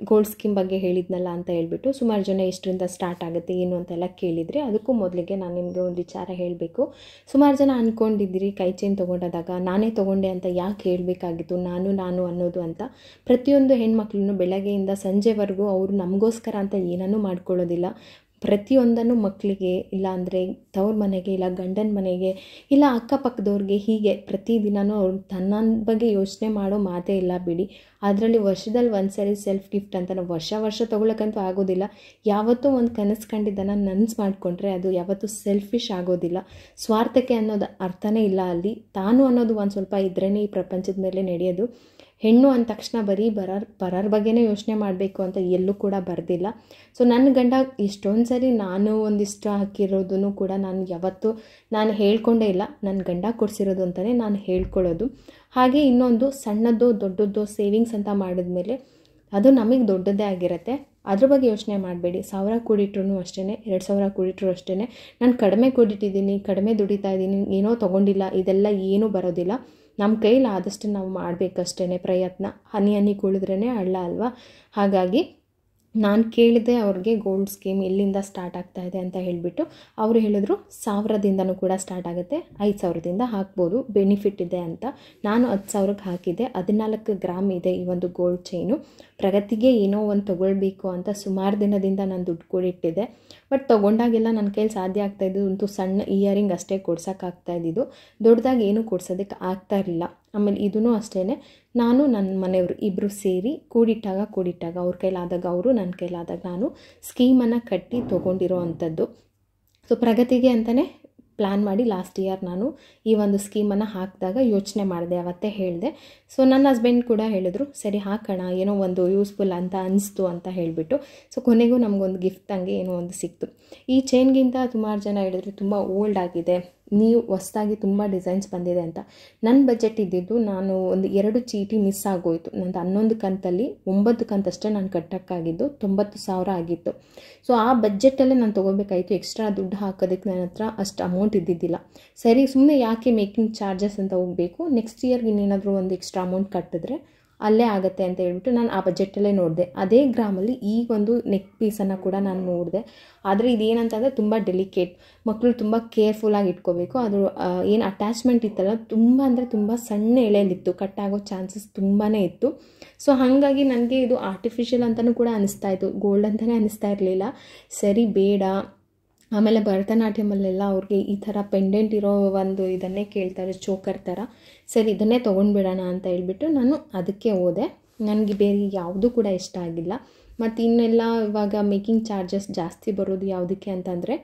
ಗೋಲ್ಡ್ ಸ್ಕೀಮ್ ಬಗ್ಗೆ ಹೇಳಿದ್ನಲ್ಲ ಅಂತ ಹೇಳ್ಬಿಟ್ಟು ಸುಮಾರು ಜನ ಎಷ್ಟರಿಂದ ಸ್ಟಾರ್ಟ್ ಆಗುತ್ತೆ ಏನು ಅಂತೆಲ್ಲ ಕೇಳಿದರೆ, ಅದಕ್ಕೂ ಮೊದಲಿಗೆ ನಾನು ನಿಮಗೆ ಒಂದು ವಿಚಾರ ಹೇಳಬೇಕು. ಸುಮಾರು ಜನ ಅಂದ್ಕೊಂಡಿದ್ದೀರಿ ಕೈ ಚೈನ್ ತೊಗೊಂಡಾಗ ನಾನೇ ತೊಗೊಂಡೆ ಅಂತ ಯಾಕೆ ಹೇಳಬೇಕಾಗಿತ್ತು, ನಾನು ಅನ್ನೋದು ಅಂತ. ಪ್ರತಿಯೊಂದು ಹೆಣ್ಮಕ್ಳೂ ಬೆಳಗ್ಗೆಯಿಂದ ಸಂಜೆವರೆಗೂ ಅವರು ನಮಗೋಸ್ಕರ ಅಂತ ಏನನ್ನೂ ಮಾಡ್ಕೊಳ್ಳೋದಿಲ್ಲ. ಪ್ರತಿಯೊಂದನ್ನು ಮಕ್ಕಳಿಗೆ, ಇಲ್ಲ ಅಂದರೆ ತವ್ರ ಮನೆಗೆ, ಇಲ್ಲ ಗಂಡನ ಮನೆಗೆ, ಇಲ್ಲ ಅಕ್ಕಪಕ್ಕದವ್ರಿಗೆ, ಹೀಗೆ ಪ್ರತಿದಿನವೂ ಅವ್ರು ತನ್ನ ಬಗ್ಗೆ ಯೋಚನೆ ಮಾಡೋ ಮಾತೇ ಇಲ್ಲ ಬಿಡಿ. ಅದರಲ್ಲಿ ವರ್ಷದಲ್ಲಿ ಒಂದು ಸರಿ ಸೆಲ್ಫ್ ಗಿಫ್ಟ್ ಅಂತ ನಾವು ವರ್ಷ ತೊಗೊಳಕ್ಕಂತೂ ಆಗೋದಿಲ್ಲ. ಯಾವತ್ತೂ ಒಂದು ಕನಸು ಕಂಡಿದ್ದನ್ನು ನನಸು ಮಾಡಿಕೊಂಡ್ರೆ ಅದು ಯಾವತ್ತೂ ಸೆಲ್ಫಿಶ್ ಆಗೋದಿಲ್ಲ. ಸ್ವಾರ್ಥಕ್ಕೆ ಅನ್ನೋದು ಅರ್ಥನೇ ಇಲ್ಲ ಅಲ್ಲಿ. ತಾನು ಅನ್ನೋದು ಒಂದು ಸ್ವಲ್ಪ ಇದ್ರೇ ಈ ಪ್ರಪಂಚದ ಮೇಲೆ ನಡೆಯೋದು. ಹೆಣ್ಣು ಅಂದ ತಕ್ಷಣ ಬರೀ ಪರರ ಬಗ್ಗೆನೇ ಯೋಚನೆ ಮಾಡಬೇಕು ಅಂತ ಎಲ್ಲೂ ಕೂಡ ಬರೆದಿಲ್ಲ. ಸೊ ನನ್ನ ಗಂಡ ಎಷ್ಟೊಂದು ಸರಿ ನಾನು ಒಂದಿಷ್ಟು ಹಾಕಿರೋದನ್ನು ಕೂಡ ನಾನು ಹೇಳ್ಕೊಂಡೇ ಇಲ್ಲ, ನನ್ನ ಗಂಡ ಕೊಡಿಸಿರೋದು ಅಂತಲೇ ನಾನು ಹೇಳ್ಕೊಳ್ಳೋದು. ಹಾಗೆ ಇನ್ನೊಂದು ಸಣ್ಣದ್ದು ದೊಡ್ಡದ್ದು ಸೇವಿಂಗ್ಸ್ ಅಂತ ಮಾಡಿದ್ಮೇಲೆ ಅದು ನಮಗೆ ದೊಡ್ಡದೇ ಆಗಿರುತ್ತೆ. ಅದ್ರ ಬಗ್ಗೆ ಯೋಚನೆ ಮಾಡಬೇಡಿ. 1000 ಕೂಡಿಟ್ರೂ ಅಷ್ಟೇ, 2000 ಕೂಡಿಟ್ರೂ ಅಷ್ಟೇ. ನಾನು ಕಡಿಮೆ ಕೂಡಿಟ್ಟಿದ್ದೀನಿ, ಕಡಿಮೆ ದುಡಿತಾ ಇದ್ದೀನಿ, ಏನೋ ತೊಗೊಂಡಿಲ್ಲ, ಇದೆಲ್ಲ ಏನೂ ಬರೋದಿಲ್ಲ. ನಮ್ಮ ಕೈಲಿ ಆದಷ್ಟು ನಾವು ಮಾಡಬೇಕಷ್ಟೇ ಪ್ರಯತ್ನ. ಹನಿ ಕುಳಿದ್ರೇ ಹಳ್ಳ ಅಲ್ವಾ. ಹಾಗಾಗಿ ನಾನು ಕೇಳಿದೆ ಅವ್ರಿಗೆ ಗೋಲ್ಡ್ ಸ್ಕೀಮ್ ಎಲ್ಲಿಂದ ಸ್ಟಾರ್ಟ್ ಆಗ್ತಾ ಇದೆ ಅಂತ ಹೇಳಿಬಿಟ್ಟು ಅವರು ಹೇಳಿದ್ರು 1000ದಿಂದನೂ ಕೂಡ ಸ್ಟಾರ್ಟ್ ಆಗುತ್ತೆ, 5000ದಿಂದ ಹಾಕ್ಬೋದು, ಬೆನಿಫಿಟ್ ಇದೆ ಅಂತ. ನಾನು 10,000ಕ್ಕೆ ಹಾಕಿದ್ದೆ. 14 ಗ್ರಾಮ್ ಇದೆ ಈ ಒಂದು ಗೋಲ್ಡ್ ಚೈನು. ಪ್ರಗತಿಗೆ ಏನೋ ಒಂದು ತೊಗೊಳ್ಬೇಕು ಅಂತ ಸುಮಾರು ದಿನದಿಂದ ನಾನು ದುಡ್ಡು ಕೂಡಿಟ್ಟಿದ್ದೆ. ಬಟ್ ತೊಗೊಂಡಾಗೆಲ್ಲ ನನ್ನ ಕೈಲಿ ಸಾಧ್ಯ ಆಗ್ತಾಯಿದ್ದು ಒಂದು ಸಣ್ಣ ಇಯರಿಂಗ್ ಅಷ್ಟೇ ಕೊಡ್ಸೋಕ್ಕಾಗ್ತಾಯಿದ್ದು, ದೊಡ್ಡದಾಗಿ ಏನೂ ಕೊಡ್ಸೋದಕ್ಕೆ ಆಗ್ತಾ ಇರಲಿಲ್ಲ. ಆಮೇಲೆ ಇದೂ ಅಷ್ಟೇ, ನಾನು ನನ್ನ ಮನೆಯವರು ಇಬ್ಬರು ಸೇರಿ ಕೂಡಿಟ್ಟಾಗ ಅವ್ರ ಕೈಲಾದಾಗ ಅವರು, ನನ್ನ ಕೈಲಾದಾಗ ನಾನು ಸ್ಕೀಮನ್ನು ಕಟ್ಟಿ ತೊಗೊಂಡಿರೋ ಅಂಥದ್ದು. ಸೊ ಪ್ರಗತಿಗೆ ಅಂತಲೇ ಪ್ಲ್ಯಾನ್ ಮಾಡಿ ಲಾಸ್ಟ್ ಇಯರ್ ನಾನು ಈ ಒಂದು ಸ್ಕೀಮನ್ನು ಹಾಕಿದಾಗ ಯೋಚನೆ ಮಾಡಿದೆ, ಅವತ್ತೇ ಹೇಳಿದೆ. ಸೊ ನನ್ನ ಹಸ್ಬೆಂಡ್ ಕೂಡ ಹೇಳಿದ್ರು, ಸರಿ ಹಾಕೋಣ, ಏನೋ ಒಂದು ಯೂಸ್ಫುಲ್ ಅಂತ ಅನಿಸ್ತು ಅಂತ ಹೇಳಿಬಿಟ್ಟು. ಸೊ ಕೊನೆಗೂ ನಮಗೊಂದು ಗಿಫ್ಟ್ ಹಂಗೆ ಏನೋ ಒಂದು ಸಿಕ್ತು. ಈ ಚೈನ್ಗಿಂತ ಸುಮಾರು ಜನ ಹೇಳಿದ್ರು ತುಂಬ ಓಲ್ಡ್ ಆಗಿದೆ, ನೀವು ಹೊಸದಾಗಿ ತುಂಬ ಡಿಸೈನ್ಸ್ ಬಂದಿದೆ ಅಂತ. ನನ್ನ ಬಜೆಟ್ ಇದ್ದಿದ್ದು, ನಾನು ಒಂದು 2 ಚೀಟಿ ಮಿಸ್ ಆಗೋಯಿತು. ನಂದು 11 ಕಂತಲ್ಲಿ 9 ಕಂತಷ್ಟೇ ನಾನು ಕಟ್ಟೋಕ್ಕಾಗಿದ್ದು, 90,000 ಆಗಿತ್ತು. ಸೊ ಆ ಬಜೆಟಲ್ಲೇ ನಾನು ತೊಗೋಬೇಕಾಯಿತು. ಎಕ್ಸ್ಟ್ರಾ ದುಡ್ಡು ಹಾಕೋದಕ್ಕೆ ನನ್ನ ಹತ್ರ ಅಷ್ಟು ಅಮೌಂಟ್ ಇದ್ದಿದ್ದಿಲ್ಲ. ಸರಿ, ಸುಮ್ಮನೆ ಯಾಕೆ ಮೇಕಿಂಗ್ ಚಾರ್ಜಸ್ ಅಂತ ಹೋಗಬೇಕು, ನೆಕ್ಸ್ಟ್ ಇಯರ್ಗೆ ಇನ್ನೇನಾದರೂ ಒಂದು ಎಕ್ಸ್ಟ್ರಾ ಅಮೌಂಟ್ ಕಟ್ಟಿದ್ರೆ ಅಲ್ಲೇ ಆಗುತ್ತೆ ಅಂತ ಹೇಳ್ಬಿಟ್ಟು ನಾನು ಆ ಬಜೆಟಲ್ಲೇ ನೋಡಿದೆ. ಅದೇ ಗ್ರಾಮಲ್ಲಿ ಈಗ ಒಂದು ನೆಕ್ ಪೀಸನ್ನು ಕೂಡ ನಾನು ನೋಡಿದೆ. ಆದರೆ ಇದೇನಂತಂದರೆ ತುಂಬ ಡೆಲಿಕೇಟ್, ಮಕ್ಕಳು ತುಂಬ ಕೇರ್ಫುಲ್ಲಾಗಿ ಇಟ್ಕೋಬೇಕು. ಅದು ಏನು ಅಟ್ಯಾಚ್ಮೆಂಟ್ ಇತ್ತಲ್ಲ, ತುಂಬ ಅಂದರೆ ತುಂಬ ಸಣ್ಣ ಎಳೆಯಲ್ಲಿತ್ತು, ಕಟ್ಟಾಗೋ ಚಾನ್ಸಸ್ ತುಂಬಾ ಇತ್ತು. ಸೊ ಹಾಗಾಗಿ ನನಗೆ ಇದು ಆರ್ಟಿಫಿಷಿಯಲ್ ಅಂತಲೂ ಕೂಡ ಅನಿಸ್ತಾ ಇತ್ತು, ಗೋಲ್ಡ್ ಅಂತಲೇ ಅನಿಸ್ತಾ ಇರಲಿಲ್ಲ. ಸರಿ ಬೇಡ. ಆಮೇಲೆ ಭರತನಾಟ್ಯಮಲ್ಲೆಲ್ಲ ಅವ್ರಿಗೆ ಈ ಥರ ಪೆಂಡೆಂಟ್ ಇರೋ ಒಂದು ಇದನ್ನೇ ಕೇಳ್ತಾರೆ, ಚೋಕರ್ ಥರ. ಸರಿ ಇದನ್ನೇ ತೊಗೊಂಡ್ಬಿಡೋಣ ಅಂತ ಹೇಳ್ಬಿಟ್ಟು ನಾನು ಅದಕ್ಕೆ ಹೋದೆ. ನನಗೆ ಬೇರೆ ಯಾವುದೂ ಕೂಡ ಇಷ್ಟ ಆಗಿಲ್ಲ. ಮತ್ತು ಇನ್ನೆಲ್ಲ ಇವಾಗ ಮೇಕಿಂಗ್ ಚಾರ್ಜಸ್ ಜಾಸ್ತಿ ಬರೋದು ಯಾವುದಕ್ಕೆ ಅಂತಂದರೆ,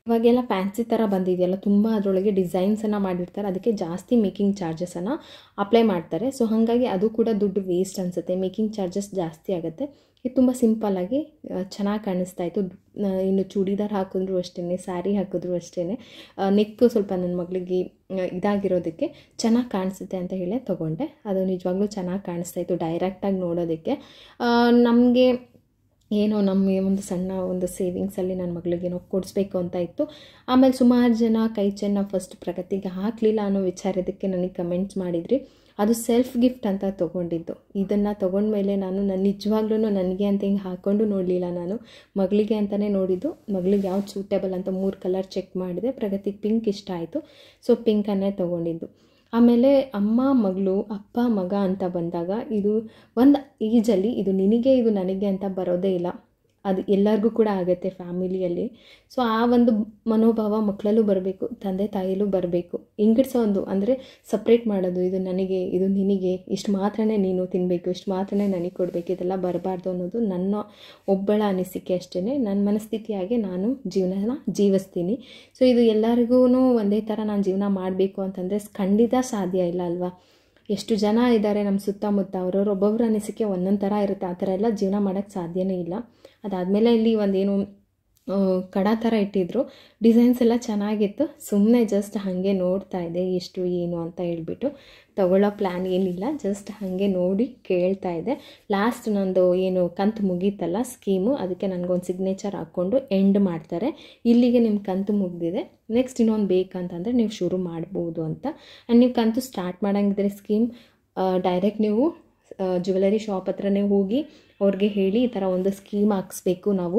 ಇವಾಗೆಲ್ಲ ಫ್ಯಾನ್ಸಿ ಥರ ಬಂದಿದೆಯಲ್ಲ, ತುಂಬ ಅದರೊಳಗೆ ಡಿಸೈನ್ಸನ್ನು ಮಾಡಿರ್ತಾರೆ, ಅದಕ್ಕೆ ಜಾಸ್ತಿ ಮೇಕಿಂಗ್ ಚಾರ್ಜಸನ್ನು ಅಪ್ಲೈ ಮಾಡ್ತಾರೆ. ಸೊ ಹಾಗಾಗಿ ಅದು ಕೂಡ ದುಡ್ಡು ವೇಸ್ಟ್ ಅನಿಸುತ್ತೆ, ಮೇಕಿಂಗ್ ಚಾರ್ಜಸ್ ಜಾಸ್ತಿ ಆಗುತ್ತೆ. ಇದು ತುಂಬ ಸಿಂಪಲ್ಲಾಗಿ ಚೆನ್ನಾಗಿ ಕಾಣಿಸ್ತಾ ಇತ್ತು. ಇನ್ನು ಚೂಡಿದಾರ್ ಹಾಕಿದ್ರು ಅಷ್ಟೇ, ಸ್ಯಾರಿ ಹಾಕಿದ್ರು ಅಷ್ಟೇ, ನೆಕ್ಕು ಸ್ವಲ್ಪ ನನ್ನ ಮಗಳಿಗೆ ಇದಾಗಿರೋದಕ್ಕೆ ಚೆನ್ನಾಗಿ ಕಾಣಿಸುತ್ತೆ ಅಂತ ಹೇಳಿ ತೊಗೊಂಡೆ. ಅದು ನಿಜವಾಗ್ಲೂ ಚೆನ್ನಾಗಿ ಕಾಣಿಸ್ತಾ ಇತ್ತು ಡೈರೆಕ್ಟಾಗಿ ನೋಡೋದಕ್ಕೆ. ನಮಗೆ ಏನೋ ನಮ್ಮ ಒಂದು ಸಣ್ಣ ಒಂದು ಸೇವಿಂಗ್ಸಲ್ಲಿ ನನ್ನ ಮಗಳಿಗೇನೋ ಕೊಡಿಸ್ಬೇಕು ಅಂತ ಇತ್ತು. ಆಮೇಲೆ ಸುಮಾರು ಜನ ಕೈ ಚೆನ್ನ ಫಸ್ಟ್ ಪ್ರಗತಿಗೆ ಹಾಕಲಿಲ್ಲ ಅನ್ನೋ ವಿಚಾರದಕ್ಕೆ ನನಗೆ ಕಮೆಂಟ್ಸ್ ಮಾಡಿದ್ರಿ. ಅದು ಸೆಲ್ಫ್ ಗಿಫ್ಟ್ ಅಂತ ತೊಗೊಂಡಿದ್ದು. ಇದನ್ನು ತೊಗೊಂಡ್ಮೇಲೆ ನಾನು ನಿಜವಾಗ್ಲೂ ನನಗೆ ಅಂತ ಹಿಂಗೆ ಹಾಕ್ಕೊಂಡು ನೋಡಲಿಲ್ಲ, ನಾನು ಮಗಳಿಗೆ ಅಂತಲೇ ನೋಡಿದ್ದು. ಮಗಳಿಗೆ ಯಾವ್ದು ಸೂಟೇಬಲ್ ಅಂತ 3 ಕಲರ್ ಚೆಕ್ ಮಾಡಿದೆ. ಪ್ರಗತಿಗೆ ಪಿಂಕ್ ಇಷ್ಟ ಆಯಿತು, ಸೊ ಪಿಂಕನ್ನೇ ತೊಗೊಂಡಿದ್ದು. ಆಮೇಲೆ ಅಮ್ಮ ಮಗಳು, ಅಪ್ಪ ಮಗ ಅಂತ ಬಂದಾಗ ಇದು ಒಂದು ಈಜಲ್ಲಿ ಇದು ನಿನಗೆ ಇದು ನನಗೆ ಅಂತ ಬರೋದೇ ಇಲ್ಲ. ಅದು ಎಲ್ಲರಿಗೂ ಕೂಡ ಆಗುತ್ತೆ ಫ್ಯಾಮಿಲಿಯಲ್ಲಿ. ಸೊ ಆ ಒಂದು ಮನೋಭಾವ ಮಕ್ಕಳಲ್ಲೂ ಬರಬೇಕು, ತಂದೆ ತಾಯಿಯಲ್ಲೂ ಬರಬೇಕು. ಇಂಗಿಡ್ಸೋ ಒಂದು ಅಂದರೆ ಸಪ್ರೇಟ್ ಮಾಡೋದು, ಇದು ನನಗೆ ಇದು ನಿನಗೆ, ಇಷ್ಟು ಮಾತ್ರನೇ ನೀನು ತಿನ್ನಬೇಕು, ಇಷ್ಟು ಮಾತ್ರನೇ ನನಗೆ ಕೊಡಬೇಕು, ಇದೆಲ್ಲ ಬರಬಾರ್ದು ಅನ್ನೋದು ನನ್ನ ಒಬ್ಬಳ ಅನಿಸಿಕೆ ಅಷ್ಟೇ. ನನ್ನ ಮನಸ್ಥಿತಿಯಾಗೆ ನಾನು ಜೀವನನ ಜೀವಿಸ್ತೀನಿ. ಸೊ ಇದು ಎಲ್ಲರಿಗೂ ಒಂದೇ ಥರ ನಾನು ಜೀವನ ಮಾಡಬೇಕು ಅಂತಂದರೆ ಖಂಡಿತ ಸಾಧ್ಯ ಇಲ್ಲ ಅಲ್ವಾ. ಎಷ್ಟು ಜನ ಇದ್ದಾರೆ ನಮ್ಮ ಸುತ್ತಮುತ್ತ, ಒಬ್ಬೊಬ್ಬರ ಅನಿಸಿಕೆ ಒಂದೊಂದು ಥರ ಇರುತ್ತೆ. ಆ ಥರ ಎಲ್ಲ ಜೀವನ ಮಾಡೋಕ್ಕೆ ಸಾಧ್ಯನೇ ಇಲ್ಲ. ಅದಾದಮೇಲೆ ಇಲ್ಲಿ ಒಂದೇನು ಕಡ ಥರ ಇಟ್ಟಿದ್ರು, ಡಿಸೈನ್ಸ್ ಎಲ್ಲ ಚೆನ್ನಾಗಿತ್ತು. ಸುಮ್ಮನೆ ಜಸ್ಟ್ ಹಾಗೆ ನೋಡ್ತಾ ಇದ್ದೆ ಎಷ್ಟು ಏನು ಅಂತ ಹೇಳ್ಬಿಟ್ಟು. ತಗೊಳ್ಳೋ ಪ್ಲ್ಯಾನ್ ಏನಿಲ್ಲ, ಜಸ್ಟ್ ಹಾಗೆ ನೋಡಿ ಕೇಳ್ತಾ ಇದ್ದೆ. ಲಾಸ್ಟ್ ನಂದು ಏನು ಕಂತು ಮುಗೀತಲ್ಲ ಸ್ಕೀಮು, ಅದಕ್ಕೆ ನನಗೊಂದು ಸಿಗ್ನೇಚರ್ ಹಾಕ್ಕೊಂಡು ಎಂಡ್ ಮಾಡ್ತಾರೆ, ಇಲ್ಲಿಗೆ ನಿಮ್ಮ ಕಂತು ಮುಗಿದಿದೆ, ನೆಕ್ಸ್ಟ್ ಇನ್ನೊಂದು ಬೇಕಂತಂದರೆ ನೀವು ಶುರು ಮಾಡ್ಬೋದು ಅಂತ. ಆ್ಯಂಡ್ ನೀವು ಕಂತು ಸ್ಟಾರ್ಟ್ ಮಾಡೋಂಗಿದ್ರೆ ಸ್ಕೀಮ್ ಡೈರೆಕ್ಟ್ ನೀವು ಜ್ಯುವೆಲರಿ ಶಾಪ್ ಹತ್ರನೇ ಹೋಗಿ ಅವ್ರಿಗೆ ಹೇಳಿ ಈ ಥರ ಒಂದು ಸ್ಕೀಮ್ ಹಾಕ್ಸ್ಬೇಕು ನಾವು,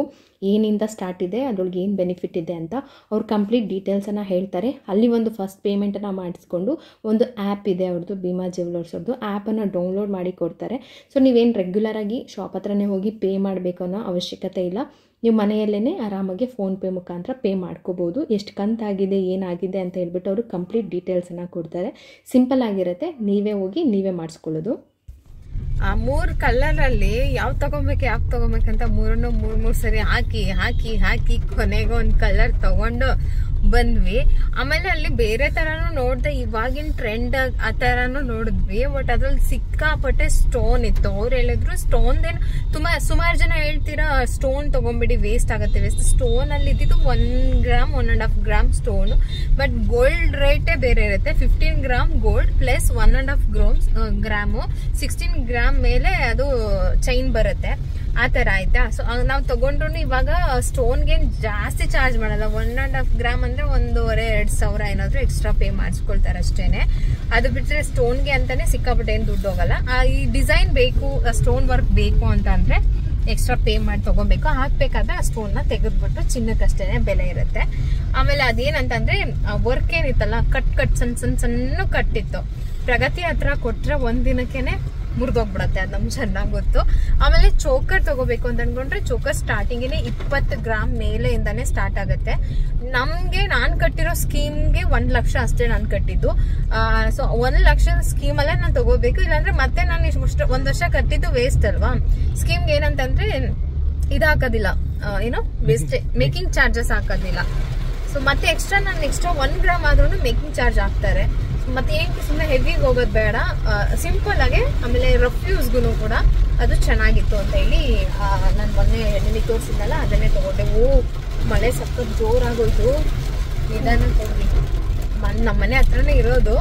ಏನಿಂದ ಸ್ಟಾರ್ಟ್ ಇದೆ, ಅದ್ರೊಳಗೆ ಏನು ಬೆನಿಫಿಟ್ ಇದೆ ಅಂತ ಅವ್ರು ಕಂಪ್ಲೀಟ್ ಡೀಟೇಲ್ಸನ್ನು ಹೇಳ್ತಾರೆ. ಅಲ್ಲಿ ಒಂದು ಫಸ್ಟ್ ಪೇಮೆಂಟನ್ನು ಮಾಡಿಸ್ಕೊಂಡು ಒಂದು ಆ್ಯಪ್ ಇದೆ ಅವ್ರದ್ದು, ಭೀಮಾ ಜ್ಯುವೆಲರ್ಸ್ ಅವ್ರದ್ದು, ಆ್ಯಪನ್ನು ಡೌನ್ಲೋಡ್ ಮಾಡಿ ಕೊಡ್ತಾರೆ. ಸೊ ನೀವೇನು ರೆಗ್ಯುಲರಾಗಿ ಶಾಪ್ ಹತ್ರನೇ ಹೋಗಿ ಪೇ ಮಾಡಬೇಕು ಅನ್ನೋ ಅವಶ್ಯಕತೆ ಇಲ್ಲ. ನೀವು ಮನೆಯಲ್ಲೇ ಆರಾಮಾಗಿ ಫೋನ್ಪೇ ಮುಖಾಂತರ ಪೇ ಮಾಡ್ಕೋಬೋದು. ಎಷ್ಟು ಕಂತಾಗಿದೆ ಏನಾಗಿದೆ ಅಂತ ಹೇಳ್ಬಿಟ್ಟು ಅವರು ಕಂಪ್ಲೀಟ್ ಡೀಟೇಲ್ಸನ್ನು ಕೊಡ್ತಾರೆ. ಸಿಂಪಲ್ ಆಗಿರುತ್ತೆ, ನೀವೇ ಹೋಗಿ ನೀವೇ ಮಾಡಿಸ್ಕೊಳ್ಳೋದು. ಆ 3 ಕಲರಲ್ಲಿ ಯಾವ್ದು ತಗೊಬೇಕಂತ ಮೂರು ಸರಿ ಹಾಕಿ ಕೊನೆಗೆ ಒಂದು ಕಲರ್ ತಗೊಂಡು ಬಂದ್ವಿ. ಆಮೇಲೆ ಅಲ್ಲಿ ಬೇರೆ ತರಾನು ನೋಡ್ದೆ, ಇವಾಗಿನ ಟ್ರೆಂಡ್ ಆ ತರಾನು ನೋಡಿದ್ವಿ. ಬಟ್ ಅದ್ರಲ್ಲಿ ಸಿಕ್ಕಾಪಟ್ಟೆ ಸ್ಟೋನ್ ಇತ್ತು. ಅವ್ರು ಹೇಳಿದ್ರು ಸ್ಟೋನ್ದೇನು ಸುಮಾರು ಜನ ಹೇಳ್ತೀರಾ ಸ್ಟೋನ್ ತಗೊಂಡ್ಬಿಡಿ ವೇಸ್ಟ್ ಆಗುತ್ತೆ. ಸ್ಟೋನ್ ಅಲ್ಲಿ ಇದ್ದಿದ್ದು 1 gram 1.5 gram stone. But gold ರೇಟೇ ಬೇರೆ ಇರುತ್ತೆ. 15 gram gold plus 1.5 gram 16 gram ಮೇಲೆ ಅದು ಚೈನ್ ಬರುತ್ತೆ. ಆ ತರ ಆಯ್ತಾ. ಸೊ ನಾವು ತಗೊಂಡ್ರು ಇವಾಗ ಸ್ಟೋನ್ಗೆ ಜಾಸ್ತಿ ಚಾರ್ಜ್ ಮಾಡಲ್ಲ. 1.5 ಗ್ರಾಮ್ ಅಂದ್ರೆ 1,500-2,000 ಏನಾದ್ರು ಎಕ್ಸ್ಟ್ರಾ ಪೇ ಮಾಡಿಸ್ಕೊಳ್ತಾರೆ ಅಷ್ಟೇನೆ. ಅದು ಬಿಟ್ಟರೆ ಸ್ಟೋನ್ಗೆ ಅಂತಾನೆ ಸಿಕ್ಕಾಪಟ್ಟೆ ಏನು ದುಡ್ಡು ಹೋಗಲ್ಲ. ಈ ಡಿಸೈನ್ ಬೇಕು, ಸ್ಟೋನ್ ವರ್ಕ್ ಬೇಕು ಅಂತ ಅಂದ್ರೆ ಎಕ್ಸ್ಟ್ರಾ ಪೇ ಮಾಡಿ ತಗೊಬೇಕು. ಹಾಕ್ಬೇಕಾದ್ರೆ ಆ ಸ್ಟೋನ್ನ ತೆಗೆದ್ಬಿಟ್ಟು ಚಿನ್ನಕ್ಕಷ್ಟೇನೆ ಬೆಲೆ ಇರುತ್ತೆ. ಆಮೇಲೆ ಅದೇನಂತಂದ್ರೆ ವರ್ಕ್ ಏನಿತ್ತಲ್ಲ ಕಟ್ ಸಣ್ಣ ಕಟ್ಟಿತ್ತು. ಪ್ರಗತಿ ಹತ್ರ ಕೊಟ್ರೆ ಒಂದಿನಕ್ಕೇನೆ ಮುರಿದೋಗ್ಬಿಡತ್ತೆ, ಅದು ನಮ್ಗೆ ಚೆನ್ನಾಗಿ ಗೊತ್ತು. ಆಮೇಲೆ ಚೋಕರ್ ತಗೋಬೇಕು ಅಂತ ಅನ್ಕೊಂಡ್ರೆ ಚೋಕರ್ ಸ್ಟಾರ್ಟಿಂಗಿಗೆ 20 ಗ್ರಾಮ್ ಮೇಲೆಯಿಂದಾನೆ ಸ್ಟಾರ್ಟ್ ಆಗುತ್ತೆ. ನಾನು ಕಟ್ಟಿರೋ ಸ್ಕೀಮ್ಗೆ 1 ಲಕ್ಷ ಅಷ್ಟೇ ನಾನು ಕಟ್ಟಿದ್ದು. ಸೊ 1 ಲಕ್ಷದ ಸ್ಕೀಮಲ್ಲೇ ನಾನು ತಗೋಬೇಕು, ಇಲ್ಲಾಂದ್ರೆ ಮತ್ತೆ ನಾನು ಇಷ್ಟು 1 ವರ್ಷ ಕಟ್ಟಿದ್ದು ವೇಸ್ಟ್ ಅಲ್ವಾ. ಸ್ಕೀಮ್ಗೆ ಏನಂತಂದ್ರೆ ಇದು ಹಾಕೋದಿಲ್ಲ, ಏನು ವೇಸ್ಟ್ ಮೇಕಿಂಗ್ ಚಾರ್ಜಸ್ ಹಾಕೋದಿಲ್ಲ. ಸೊ ಮತ್ತೆ ಎಕ್ಸ್ಟ್ರಾ 1 ಗ್ರಾಮ್ ಆದ್ರೂ ಮೇಕಿಂಗ್ ಚಾರ್ಜ್ ಹಾಕ್ತಾರೆ. ಮತ್ತೆ ಏನಕ್ಕೆ ಸುಮ್ಮನೆ ಹೆವಿಗೆ ಹೋಗೋದು ಬೇಡ, ಸಿಂಪಲ್ ಆಗಿ. ಆಮೇಲೆ ರಫ್ ಯೂಸ್ಗೂ ಕೂಡ ಅದು ಚೆನ್ನಾಗಿತ್ತು ಅಂತ ಹೇಳಿ ನಾನು ಮೊನ್ನೆ ನಿಮಗೆ ತೋರಿಸಿದ್ನಲ್ಲ ಅದನ್ನೇ ತಗೊಂಡೆ. ಮಳೆ ಸಖತ್ ಜೋರಾಗೋಯ್ತು, ನಿಧಾನ ತಗೊಂಡು ನಮ್ಮ ಮನೆ ಹತ್ರನೇ ಇರೋದು,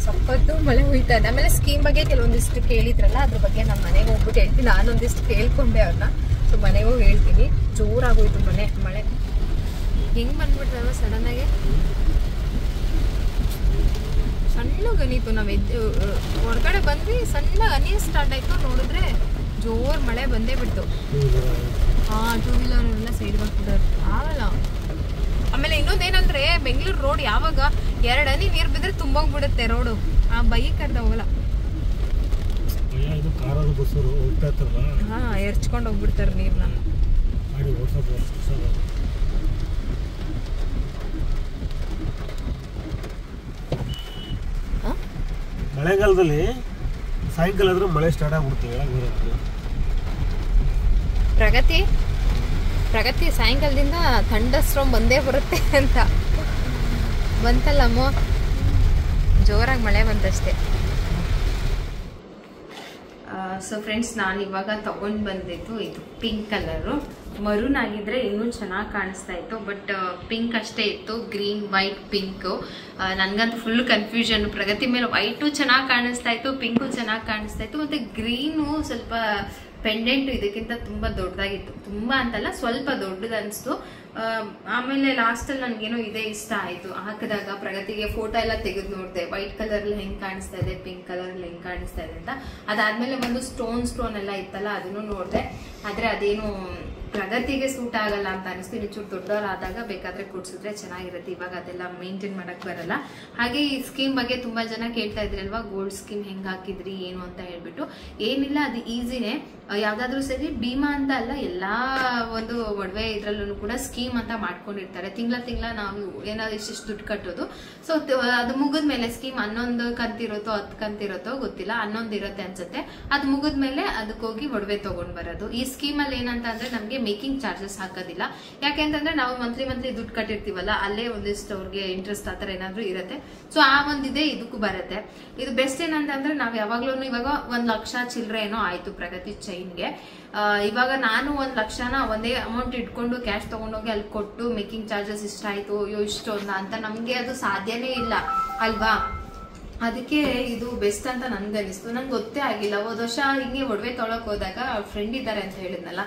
ಸಖತ್ತು ಮಳೆ ಹೋಯ್ತಾ ಇದೆ. ಆಮೇಲೆ ಸ್ಕೀಮ್ ಬಗ್ಗೆ ಕೆಲವೊಂದಿಷ್ಟು ಕೇಳಿದ್ರಲ್ಲ, ಅದ್ರ ಬಗ್ಗೆ ನಮ್ಮ ಮನೆಗೆ ಹೋಗ್ಬಿಟ್ಟು ಹೇಳ್ತೀನಿ. ನಾನೊಂದಿಷ್ಟು ಕೇಳ್ಕೊಂಡೆ ಅವ್ರನ್ನ, ಸೊ ಮನೆಗೆ ಹೋಗಿ ಹೇಳ್ತೀನಿ. ಜೋರಾಗೋಯ್ತು ಮಳೆ ಹೆಂಗ್ ಬಂದ್ಬಿಟ್ರಲ್ವ ಸಡನ್ ಆಗಿ. ಸಣ್ಣ ಗನೀತು, ನಾವು ಹೊರಗಡೆ ಬಂದ್ವಿ, ಸಣ್ಣ ಹನಿ ಸ್ಟಾರ್ಟ್ ಆಯ್ತು, ನೋಡಿದ್ರೆ ಜೋರ್ ಮಳೆ ಬಂದೇ ಬಿಡ್ತು. ಟೂ ವೀಲರ್ ಎಲ್ಲ ಸೈಡ್ ಬರ್ತಿದ್ದಾರೆ ಆಗಲ್ಲ. ಆಮೇಲೆ ಇನ್ನೊಂದೇನಂದ್ರೆ ಬೆಂಗಳೂರು ರೋಡ್ ಯಾವಾಗ 2 ಹನಿ ನೀರು ಬಿದ್ರೆ ತುಂಬೋಗ್ಬಿಡುತ್ತೆ ರೋಡು, ಆ ಬೈಕ್ ಕರ್ದ ಹೋಗಲ್ಲ. ಎರ್ಚ್ಕೊಂಡು ಹೋಗ್ಬಿಡ್ತಾರೆ ನೀರ್ನ. ಮಳೆಗಾಲದಲ್ಲಿ ಸಾಯಂಕಾಲ ಆದ್ರೂ ಮಳೆ ಸ್ಟಾರ್ಟ್ ಆಗ್ಬಿಡ್ತೀವಿ. ಪ್ರಗತಿ ಸಾಯಂಕಾಲದಿಂದ ಥಂಡರ್ಸ್ಟ್ರಾಮ್ ಬಂದೇ ಬರುತ್ತೆ ಅಂತ ಬಂತಲ್ಲಮ್ಮ, ಜೋರಾಗಿ ಮಳೆ ಬಂತಷ್ಟೇ. ಸೊ ಫ್ರೆಂಡ್ಸ್, ನಾನು ಇವಾಗ ತಗೊಂಡು ಬಂದಿದ್ದು ಇದು ಪಿಂಕ್ ಕಲರು. ಮರೂನ್ ಆಗಿದ್ರೆ ಇನ್ನೂ ಚೆನ್ನಾಗಿ ಕಾಣಿಸ್ತಾ ಇತ್ತು, ಬಟ್ ಪಿಂಕ್ ಅಷ್ಟೇ ಇತ್ತು. Green, white, pink. ನನಗಂತೂ ಫುಲ್ ಕನ್ಫ್ಯೂಷನ್. ಪ್ರಗತಿ ಮೇಲೆ ವೈಟು ಚೆನ್ನಾಗಿ ಕಾಣಿಸ್ತಾ ಇತ್ತು, ಪಿಂಕು ಚೆನ್ನಾಗಿ ಕಾಣಿಸ್ತಾ ಇತ್ತು, ಮತ್ತು ಗ್ರೀನು ಸ್ವಲ್ಪ ಪೆಂಡೆಂಟ್ ಇದಕ್ಕಿಂತ ತುಂಬ ದೊಡ್ಡದಾಗಿತ್ತು. ತುಂಬ ಅಂತಲ್ಲ, ಸ್ವಲ್ಪ ದೊಡ್ಡದು ಅನಿಸ್ತು. ಆಮೇಲೆ ಲಾಸ್ಟಲ್ಲಿ ನನಗೇನೋ ಇದೇ ಇಷ್ಟ ಆಯಿತು. ಹಾಕಿದಾಗ ಪ್ರಗತಿಗೆ ಫೋಟೋ ಎಲ್ಲ ತೆಗೆದು ನೋಡಿದೆ, ವೈಟ್ ಕಲರ್ಲಿ ಹೆಂಗೆ ಕಾಣಿಸ್ತಾ ಇದೆ, ಪಿಂಕ್ ಕಲರ್ಲಿ ಹೆಂಗೆ ಕಾಣಿಸ್ತಾ ಇದೆ ಅಂತ. ಅದಾದಮೇಲೆ ಒಂದು ಸ್ಟೋನ್ ಎಲ್ಲ ಇತ್ತಲ್ಲ, ಅದನ್ನು ನೋಡಿದೆ. ಆದರೆ ಅದೇನು ಪ್ರಗತಿಗೆ ಸೂಟ್ ಆಗಲ್ಲ ಅಂತ ಅನಿಸ್ತು. ಇನ್ನೂ ದೊಡ್ಡವರಾದಾಗ ಬೇಕಾದರೆ ಕೊಡ್ಸಿದ್ರೆ ಚೆನ್ನಾಗಿರುತ್ತೆ. ಇವಾಗ ಅದೆಲ್ಲ ಮೇಂಟೈನ್ ಮಾಡೋಕ್ಕೆ ಬರಲ್ಲ. ಹಾಗೆ ಈ ಸ್ಕೀಮ್ ಬಗ್ಗೆ ತುಂಬ ಜನ ಕೇಳ್ತಾ ಇದ್ರಲ್ವಾ, ಗೋಲ್ಡ್ ಸ್ಕೀಮ್ ಹೆಂಗೆ ಹಾಕಿದ್ರಿ ಏನು ಅಂತ ಹೇಳ್ಬಿಟ್ಟು. ಏನಿಲ್ಲ, ಅದು ಈಸಿನೇ. ಯಾವುದಾದ್ರೂ ಸರಿ ಭೀಮಾ ಅಂತ ಅಲ್ಲ, ಎಲ್ಲ ಒಂದು ಒಡವೆ ಇದರಲ್ಲೂ ಕೂಡ ಸ್ಕೀಮ್ ಅಂತ ಮಾಡ್ಕೊಂಡಿರ್ತಾರೆ. ತಿಂಗಳ ನಾವು ಏನಾದ್ರು ಇಷ್ಟಿಷ್ಟು ದುಡ್ಡು ಕಟ್ಟೋದು. ಸೊ ಅದು ಮುಗಿದ್ಮೇಲೆ ಸ್ಕೀಮ್ 11 ಕಂತಿರುತ್ತೋ 10 ಕಂತಿರುತ್ತೋ ಗೊತ್ತಿಲ್ಲ, 11 ಇರುತ್ತೆ ಅನ್ಸುತ್ತೆ. ಅದು ಮುಗಿದ್ಮೇಲೆ ಅದಕ್ಕೆ ಹೋಗಿ ಒಡವೆ ತಗೊಂಡ್ ಬರೋದು. ಈ ಸ್ಕೀಮಲ್ಲಿ ಏನಂತ ಅಂದ್ರೆ ನಮಗೆ ಮೇಕಿಂಗ್ ಚಾರ್ಜಸ್ ಹಾಕೋದಿಲ್ಲ. ಯಾಕೆಂತಂದ್ರೆ ನಾವು ಮಂತ್ಲಿ ದುಡ್ಡು ಕಟ್ಟಿರ್ತೀವಲ್ಲ, ಅಲ್ಲೇ ಒಂದಿಷ್ಟು ಅವ್ರಿಗೆ ಇಂಟ್ರೆಸ್ಟ್ ಆ ಥರ ಏನಾದ್ರು ಇರುತ್ತೆ. ಸೊ ಆ ಒಂದಿದೆ ಇದಕ್ಕೂ ಬರುತ್ತೆ. ಇದು ಬೆಸ್ಟ್ ಏನಂತಂದ್ರೆ ನಾವು ಯಾವಾಗ್ಲೂ ಇವಾಗ 1 ಲಕ್ಷ ಚಿಲ್ಲರೆ ಏನೋ ಆಯ್ತು ಪ್ರಗತಿ ಚೈನ್ಗೆ. ಇವಾಗ ನಾನು 1 ಲಕ್ಷನ ಒಂದೇ ಅಮೌಂಟ್ ಇಟ್ಕೊಂಡು ಕ್ಯಾಶ್ ತಗೊಂಡೋಗಿ ಅಲ್ಲಿ ಕೊಟ್ಟು ಮೇಕಿಂಗ್ ಚಾರ್ಜಸ್ ಇಷ್ಟ ಆಯ್ತು, ಇಷ್ಟು ಅಂತ ನಮ್ಗೆ ಅದು ಸಾಧ್ಯನೇ ಇಲ್ಲ ಅಲ್ವಾ. ಅದಕ್ಕೆ ಇದು ಬೆಸ್ಟ್ ಅಂತ ನನ್ಗೆ ಅನಿಸ್ತು. ನಂಗೆ ಗೊತ್ತೇ ಆಗಿಲ್ಲ. ಹೋದ ವರ್ಷ ಹಿಂಗೆ ಒಡವೆ ತೊಳಕ್ ಹೋದಾಗ ಅವ್ರ ಫ್ರೆಂಡ್ ಇದ್ದಾರೆ ಅಂತ ಹೇಳಿದ್ನಲ್ಲ,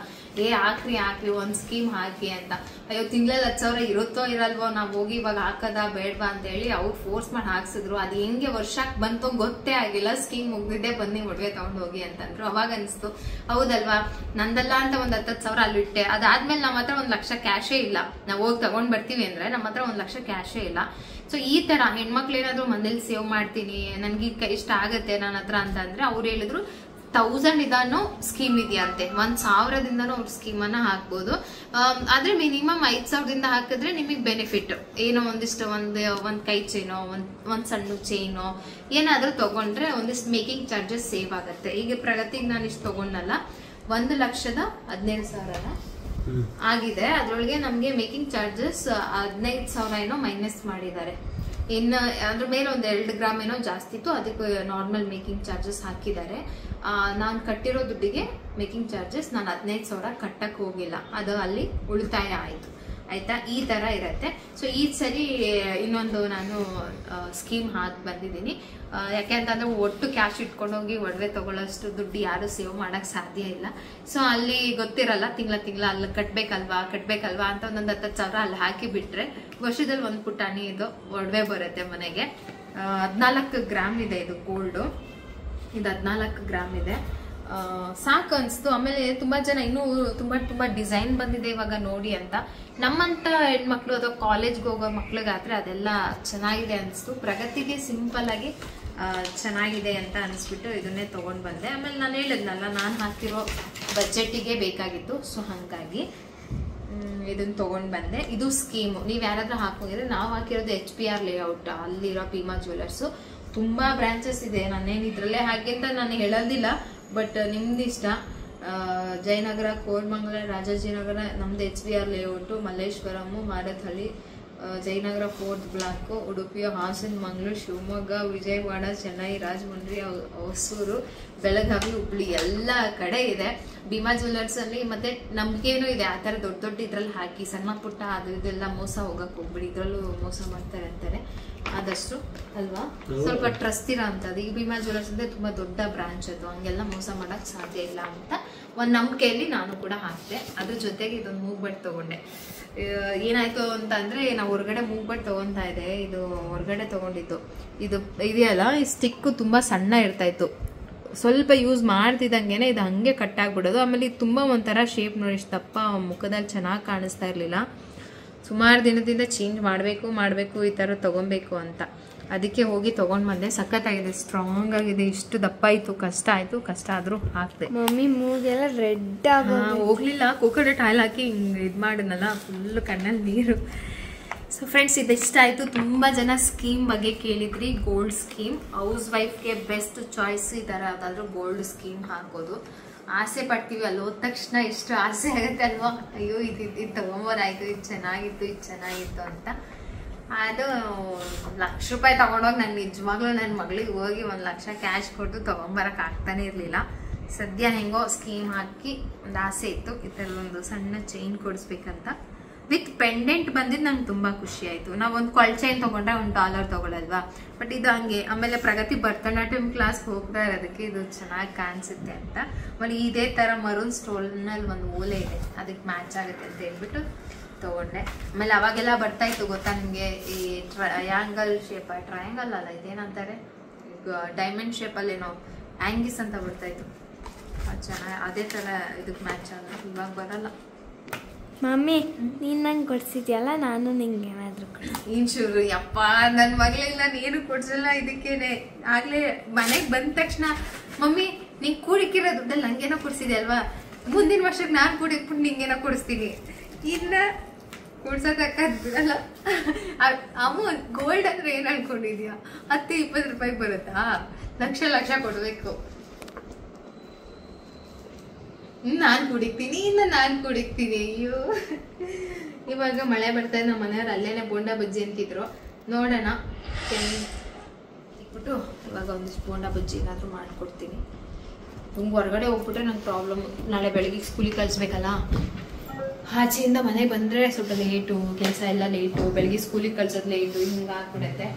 ಹಾಕ್ರಿ ಒಂದ್ ಸ್ಕೀಮ್ ಹಾಕಿ ಅಂತ. ಅಯ್ಯೋ, ತಿಂಗಳಲ್ಲಿ 10,000 ಇರುತ್ತೋ ಇರಲ್ವೋ, ನಾವ್ ಹೋಗಿ ಇವಾಗ ಹಾಕದ ಬೇಡ್ವಾ ಅಂತ ಹೇಳಿ ಅವ್ರು ಫೋರ್ಸ್ ಮಾಡಿ ಹಾಕ್ಸಿದ್ರು. ಅದು ಹೆಂಗೆ ವರ್ಷಕ್ಕೆ ಬಂತೋ ಗೊತ್ತೇ ಆಗಿಲ್ಲ. ಸ್ಕೀಮ್ ಮುಗ್ದಿದ್ದೆ ಬನ್ನಿ ಒಡವೆ ತಗೊಂಡ್ ಹೋಗಿ ಅಂತಂದ್ರು. ಅವಾಗ ಅನಿಸ್ತು, ಹೌದಲ್ವಾ, ನಂದಲ್ಲ ಅಂತ ಒಂದ್ 10,000 ಅಲ್ಲಿಟ್ಟೆ. ಅದಾದ್ಮೇಲೆ ನಮ್ಮ ಹತ್ರ 1 ಲಕ್ಷ ಕ್ಯಾಶೇ ಇಲ್ಲ. ನಾವ್ ಹೋಗಿ ತಗೊಂಡ್ ಬರ್ತೀವಿ ಅಂದ್ರೆ ನಮ್ಮ ಹತ್ರ 1 ಲಕ್ಷ ಕ್ಯಾಶೇ ಇಲ್ಲ. ಸೊ ಈ ತರ ಹೆಣ್ಮಕ್ಳು ಏನಾದ್ರು ಮನೇಲಿ ಸೇವ್ ಮಾಡ್ತೀನಿ, ನನ್ಗೆ ಇಷ್ಟ ಆಗತ್ತೆ ನನ್ನ ಹತ್ರ ಅಂತ ಅಂದ್ರೆ ಅವ್ರು ಹೇಳಿದ್ರು 1000 ಇದಾನು ಸ್ಕೀಮ್ ಇದೆಯಂತೆ. 1,000ದಿಂದನೂ ಅವ್ರ ಸ್ಕೀಮನ್ನ ಹಾಕ್ಬೋದು. ಆದ್ರೆ ಮಿನಿಮಮ್ 5,000ದಿಂದ ಹಾಕಿದ್ರೆ ನಿಮಗೆ ಬೆನಿಫಿಟ್. ಏನೋ ಒಂದಿಷ್ಟು ಒಂದ್ ಕೈ ಚೈನೋ, ಒಂದ್ ಸಣ್ಣ ಚೈನೋ ಏನಾದ್ರೂ ತಗೊಂಡ್ರೆ ಒಂದಿಷ್ಟು ಮೇಕಿಂಗ್ ಚಾರ್ಜಸ್ ಸೇವ್ ಆಗತ್ತೆ. ಈಗ ಪ್ರಗತಿಗೆ ನಾನು ಇಷ್ಟು ತಗೊಂಡಲ್ಲ, 1,17,000 ಆಗಿದೆ. ಅದ್ರೊಳಗೆ ನಮ್ಗೆ ಮೇಕಿಂಗ್ ಚಾರ್ಜಸ್ 15,000 ಏನೋ ಮೈನಸ್ ಮಾಡಿದ್ದಾರೆ. ಇನ್ನು ಅದ್ರ ಮೇಲೆ 2 ಗ್ರಾಮ್ ಏನೋ ಜಾಸ್ತಿ ಇತ್ತು, ಅದಕ್ಕೆ ನಾರ್ಮಲ್ ಮೇಕಿಂಗ್ ಚಾರ್ಜಸ್ ಹಾಕಿದ್ದಾರೆ. ನಾನು ಕಟ್ಟಿರೋ ದುಡ್ಡಿಗೆ ಮೇಕಿಂಗ್ ಚಾರ್ಜಸ್ ನಾನು 15,000 ಕಟ್ಟಕ್ಕೆ ಹೋಗಿಲ್ಲ, ಅದು ಅಲ್ಲಿ ಉಳಿತಾಯ ಆಯ್ತು. ಆಯ್ತಾ, ಈ ತರ ಇರತ್ತೆ. ಸೊ ಈ ಸರಿ ಇನ್ನೊಂದು ನಾನು ಸ್ಕೀಮ್ ಹಾಕಿ ಬಂದಿದ್ದೀನಿ. ಯಾಕೆ ಅಂತಂದ್ರೆ ಒಟ್ಟು ಕ್ಯಾಶ್ ಇಟ್ಕೊಂಡೋಗಿ ಒಡವೆ ತಗೊಳ್ಳೋಷ್ಟು ದುಡ್ಡು ಯಾರು ಸೇವ್ ಮಾಡಕ್ ಸಾಧ್ಯ ಇಲ್ಲ. ಸೊ ಅಲ್ಲಿ ಗೊತ್ತಿರಲ್ಲ, ತಿಂಗಳ ಅಲ್ಲಿ ಕಟ್ಬೇಕಲ್ವಾ ಅಂತ ಒಂದೊಂದು 10,000 ಅಲ್ಲಿ ಹಾಕಿ ಬಿಟ್ರೆ ವರ್ಷದಲ್ಲಿ ಒಂದು ಪುಟಾಣಿ ಇದು ಒಡವೆ ಬರುತ್ತೆ ಮನೆಗೆ. 14 ಗ್ರಾಮ್ ಇದೆ ಇದು ಗೋಲ್ಡು. ಇದು 14 ಗ್ರಾಮ್ ಇದೆ. ಸಾಕು ಅನಿಸ್ತು. ಆಮೇಲೆ ತುಂಬ ಜನ ಇನ್ನೂ ತುಂಬ ಡಿಸೈನ್ ಬಂದಿದೆ ಇವಾಗ ನೋಡಿ ಅಂತ. ನಮ್ಮಂಥ ಹೆಣ್ಮಕ್ಳು ಅಥವಾ ಕಾಲೇಜ್ಗೆ ಹೋಗೋ ಮಕ್ಳಿಗಾದ್ರೆ ಅದೆಲ್ಲ ಚೆನ್ನಾಗಿದೆ ಅನಿಸ್ತು. ಪ್ರಗತಿಗೆ ಸಿಂಪಲ್ ಆಗಿ ಚೆನ್ನಾಗಿದೆ ಅಂತ ಅನಿಸ್ಬಿಟ್ಟು ಇದನ್ನೇ ತೊಗೊಂಡು ಬಂದೆ. ಆಮೇಲೆ ನಾನು ಹೇಳಿದ್ನಲ್ಲ, ನಾನು ಹಾಕಿರೋ ಬಜೆಟಿಗೆ ಬೇಕಾಗಿತ್ತು, ಸೊ ಹಾಗಾಗಿ ಇದನ್ನು ತೊಗೊಂಡು ಬಂದೆ. ಇದು ಸ್ಕೀಮು, ನೀವು ಯಾರಾದ್ರೂ ಹಾಕೋಗಿದ್ರೆ, ನಾವು ಹಾಕಿರೋದು HPR ಲೇಔಟ್, ಅಲ್ಲಿರೋ ಭೀಮಾ ಜ್ಯುವೆಲರ್ಸು. ತುಂಬ ಬ್ರಾಂಚಸ್ ಇದೆ, ನಾನೇನು ಇದರಲ್ಲೇ ಹಾಗೆ ಅಂತ ನಾನು ಹೇಳೋದಿಲ್ಲ, ಬಟ್ ನಿಮ್ದು ಇಷ್ಟ. ಜಯನಗರ, ಕೋರಮಂಗಲ, ರಾಜಾಜಿನಗರ ನಮ್ದು HBR layout, Malleshwaram, Marathahalli, Jayanagar 4th block, Udupi, Hassan, Mangaluru, Shivamogga, Vijayawada, Chennai, Rajahmundry, Hosur, Belagavi, Hubli ಎಲ್ಲ ಕಡೆ ಇದೆ ಭೀಮಾ ಜ್ಯುವೆಲರ್ಸ್ ಅಲ್ಲಿ. ಮತ್ತೆ ನಂಬಿಕೆನೂ ಇದೆ, ಆ ಥರ ದೊಡ್ಡ ದೊಡ್ಡ ಇದ್ರಲ್ಲಿ ಹಾಕಿ ಸಣ್ಣ ಪುಟ್ಟ ಅದು ಇದೆಲ್ಲ ಮೋಸ ಹೋಗಕ್ಕೆ ಹೋಗ್ಬಿಡಿ, ಇದ್ರಲ್ಲೂ ಮೋಸ ಮಾಡ್ತಾರೆ ಅಂತಾರೆ. ಆದಷ್ಟು ಅಲ್ವಾ ಸ್ವಲ್ಪ ಟ್ರಸ್ಟ್ ಇರೋ ಅಂಥದ್ದು. ಈ ಭೀಮಾ ಜ್ಯುವೆಲರ್ಸ್ ಅಂದ್ರೆ ತುಂಬಾ ದೊಡ್ಡ ಬ್ರಾಂಚ್ ಅದು, ಹಂಗೆಲ್ಲ ಮೋಸ ಮಾಡಕ್ ಸಾಧ್ಯ ಇಲ್ಲ ಅಂತ ಒಂದು ನಂಬಿಕೆಯಲ್ಲಿ ನಾನು ಕೂಡ ಹಾಕಿದೆ. ಅದ್ರ ಜೊತೆಗೆ ಇದೊಂದು ಮೂಗ್ಬಟ್ ತಗೊಂಡೆ. ಏನಾಯ್ತು ಅಂತ ಅಂದ್ರೆ, ನಾವು ಹೊರಗಡೆ ಮೂಗ್ಬಟ್ ತಗೊಂತಾ ಇದೆ, ಇದು ಹೊರಗಡೆ ತಗೊಂಡಿದ್ದು. ಇದು ಇದೆಯಲ್ಲ, ಈ ಸ್ಟಿಕ್ ತುಂಬಾ ಸಣ್ಣ ಇರ್ತಾ ಇತ್ತು, ಸ್ವಲ್ಪ ಯೂಸ್ ಮಾಡ್ತಿದ್ದಂಗೆನೆ ಇದು ಹಂಗೆ ಕಟ್ ಆಗ್ಬಿಡೋದು. ಆಮೇಲೆ ಇದು ತುಂಬ ಒಂಥರ ಶೇಪ್ ನೋಡಿ, ಇಷ್ಟಪ್ಪ ಮುಖದಲ್ಲಿ ಚೆನ್ನಾಗಿ ಕಾಣಿಸ್ತಾ ಇರಲಿಲ್ಲ. ಸುಮಾರು ದಿನದಿಂದ ಚೇಂಜ್ ಮಾಡಬೇಕು ಈ ಥರ ತೊಗೊಬೇಕು ಅಂತ, ಅದಕ್ಕೆ ಹೋಗಿ ತೊಗೊಂಡು ಬಂದೆ. ಸಖತ್ತಾಗಿದೆ, ಸ್ಟ್ರಾಂಗ್ ಆಗಿದೆ. ಇಷ್ಟು ದಪ್ಪ ಆಯಿತು, ಕಷ್ಟ ಆದರೂ ಹಾಕಿದೆ. ಮಮ್ಮಿ ಮೂಗೆಲ್ಲ ರೆಡ್ ಹೋಗ್ಲಿಲ್ಲ, ಕೋಕೋನಟ್ ಆಯಿಲ್ ಹಾಕಿ ಹಿಂಗೆ ಇದು ಮಾಡಿದ್ನಲ್ಲ, ಫುಲ್ಲು ಕಣ್ಣಲ್ಲಿ ನೀರು. ಸೊ ಫ್ರೆಂಡ್ಸ್, ಇದಿಷ್ಟ ಆಯಿತು. ತುಂಬ ಜನ ಸ್ಕೀಮ್ ಬಗ್ಗೆ ಕೇಳಿದ್ರಿ, ಗೋಲ್ಡ್ ಸ್ಕೀಮ್. ಹೌಸ್ ವೈಫ್ಗೆ ಬೆಸ್ಟ್ ಚಾಯ್ಸ್ ಈ ಥರ ಯಾವುದಾದ್ರೂ ಗೋಲ್ಡ್ ಸ್ಕೀಮ್ ಹಾಕೋದು. ಆಸೆ ಪಡ್ತೀವಿ, ಅಲ್ಲಿ ಹೋದ ತಕ್ಷಣ ಎಷ್ಟು ಆಸೆ ಆಗುತ್ತೆ ಅಲ್ವಾ, ಅಯ್ಯೋ ಇದು ತೊಗೊಂಬೋದಾಯ್ತು, ಇದು ಚೆನ್ನಾಗಿತ್ತು ಅಂತ. ಅದು ₹1,00,000 ತಗೊಂಡೋಗಿ ನಾನು ನಿಜವಾಗ್ಲೂ ನನ್ನ ಮಗಳಿಗೆ ಹೋಗಿ 1,00,000 ಕ್ಯಾಶ್ ಕೊಟ್ಟು ತೊಗೊಂಬರಕ್ಕೆ ಆಗ್ತಾನೆ ಇರಲಿಲ್ಲ. ಸದ್ಯ ಹೆಂಗೋ ಸ್ಕೀಮ್ ಹಾಕಿ ಒಂದು ಆಸೆ ಇತ್ತು, ಈ ಥರದೊಂದು ಸಣ್ಣ ಚೈನ್ ಕೊಡಿಸ್ಬೇಕಂತ. ವಿತ್ ಪೆಂಡೆಂಟ್ ಬಂದಿದ್ದು ನಂಗೆ ತುಂಬ ಖುಷಿ ಆಯಿತು. ನಾವು ಒಂದು ಕೊಳ್ ಚೈನ್ ತೊಗೊಂಡ್ರೆ $1 ತೊಗೊಳಲ್ವಾ, ಬಟ್ ಇದು ಹಂಗೆ. ಆಮೇಲೆ ಪ್ರಗತಿ ಭರತನಾಟ್ಯಂ ಕ್ಲಾಸ್ಗೆ ಹೋಗ್ತಾ ಇರೋದಕ್ಕೆ ಇದು ಚೆನ್ನಾಗಿ ಕಾಣಿಸುತ್ತೆ ಅಂತ. ಆಮೇಲೆ ಇದೇ ಥರ ಮರೂನ್ ಸ್ಟೋನಲ್ಲಿ ಒಂದು ಓಲೆ ಇದೆ, ಅದಕ್ಕೆ ಮ್ಯಾಚ್ ಆಗುತ್ತೆ ಅಂತ ಹೇಳ್ಬಿಟ್ಟು ತೊಗೊಂಡೆ. ಆಮೇಲೆ ಅವಾಗೆಲ್ಲ ಬರ್ತಾ ಇತ್ತು ಗೊತ್ತಾ ನಿಮಗೆ, ಈ ಟ್ರಯಾಂಗಲ್ ಶೇಪ್, ಟ್ರಯಾಂಗಲ್ ಅಲ್ಲ ಇದೇನಂತಾರೆ, ಡೈಮಂಡ್ ಶೇಪಲ್ಲೇನೋ ಆ್ಯಂಗಿಸ್ ಅಂತ ಬರ್ತಾಯಿತ್ತು, ಅದು ಚೆನ್ನಾಗಿ ಅದೇ ಥರ ಇದಕ್ಕೆ ಮ್ಯಾಚ್ ಆಗುತ್ತೆ. ಇವಾಗ ಬರಲ್ಲ. ಮಮ್ಮಿ ನೀನು ನಂಗೆ ಕೊಡ್ಸಿದ್ಯಲ್ಲ, ನಾನು ನಿಂಗೆ ಏನಾದರೂ ಇನ್ಶೂರು ಯಪ್ಪ, ನನ್ನ ಮಗಳಿಲ್ಲ, ನೀನು ಕೊಡ್ಸಲ್ಲ ಇದಕ್ಕೇನೆ. ಆಗ್ಲೇ ಮನೆಗೆ ಬಂದ ತಕ್ಷಣ, ಮಮ್ಮಿ ನೀನು ಕೂಡಿಕ್ಕಿರೋ ದುಡ್ಡಲ್ಲಿ ನಂಗೇನೋ ಕೊಡ್ಸಿದೆ ಅಲ್ವಾ, ಮುಂದಿನ ವರ್ಷಕ್ಕೆ ನಾನು ಕೂಡಿಕ್ಬಿಟ್ಟು ನಿಂಗೇನೋ ಕೊಡಿಸ್ತೀನಿ. ಇನ್ನ ಕೊಡ್ಸೋದಕ್ಕದ್ ಬಿಡಲ್ಲ. ಅಮ್ಮ ಗೋಲ್ಡ್ ಅಂದ್ರೆ ಏನ್ ಅನ್ಕೊಂಡಿದ್ಯಾ, ₹10-20 ಬರುತ್ತಾ, ಲಕ್ಷ ಕೊಡ್ಬೇಕು. ನಾನು ಕುಡಿಕ್ತೀನಿ. ಅಯ್ಯೋ, ಇವಾಗ ಮಳೆ ಬರ್ತಾ ಇದೆ. ನಮ್ಮ ಮನೆಯವ್ರು ಅಲ್ಲೇನೆ ಬೋಂಡಾ ಬಜ್ಜಿ ಅಂತಿದ್ರು, ನೋಡೋಣ ಇಟ್ಬಿಟ್ಟು ಇವಾಗ ಒಂದಿಷ್ಟು ಬೋಂಡಾ ಬಜ್ಜಿ ಏನಾದರೂ ಮಾಡಿಕೊಡ್ತೀನಿ. ತುಂಬ ಹೊರಗಡೆ ಹೋಗ್ಬಿಟ್ರೆ ನಂಗೆ ಪ್ರಾಬ್ಲಮ್. ನಾಳೆ ಬೆಳಗ್ಗೆ ಸ್ಕೂಲಿಗೆ ಕಳಿಸ್ಬೇಕಲ್ಲ, ಆಚೆಯಿಂದ ಮನೆಗೆ ಬಂದರೆ ಸ್ವಲ್ಪ ಲೇಟು, ಕೆಲಸ ಎಲ್ಲ ಲೇಟು, ಬೆಳಗ್ಗೆ ಸ್ಕೂಲಿಗೆ ಕಳ್ಸೋದು ಲೇಟು, ಹಿಂಗೆ ಆಗ್ಬಿಡುತ್ತೆ.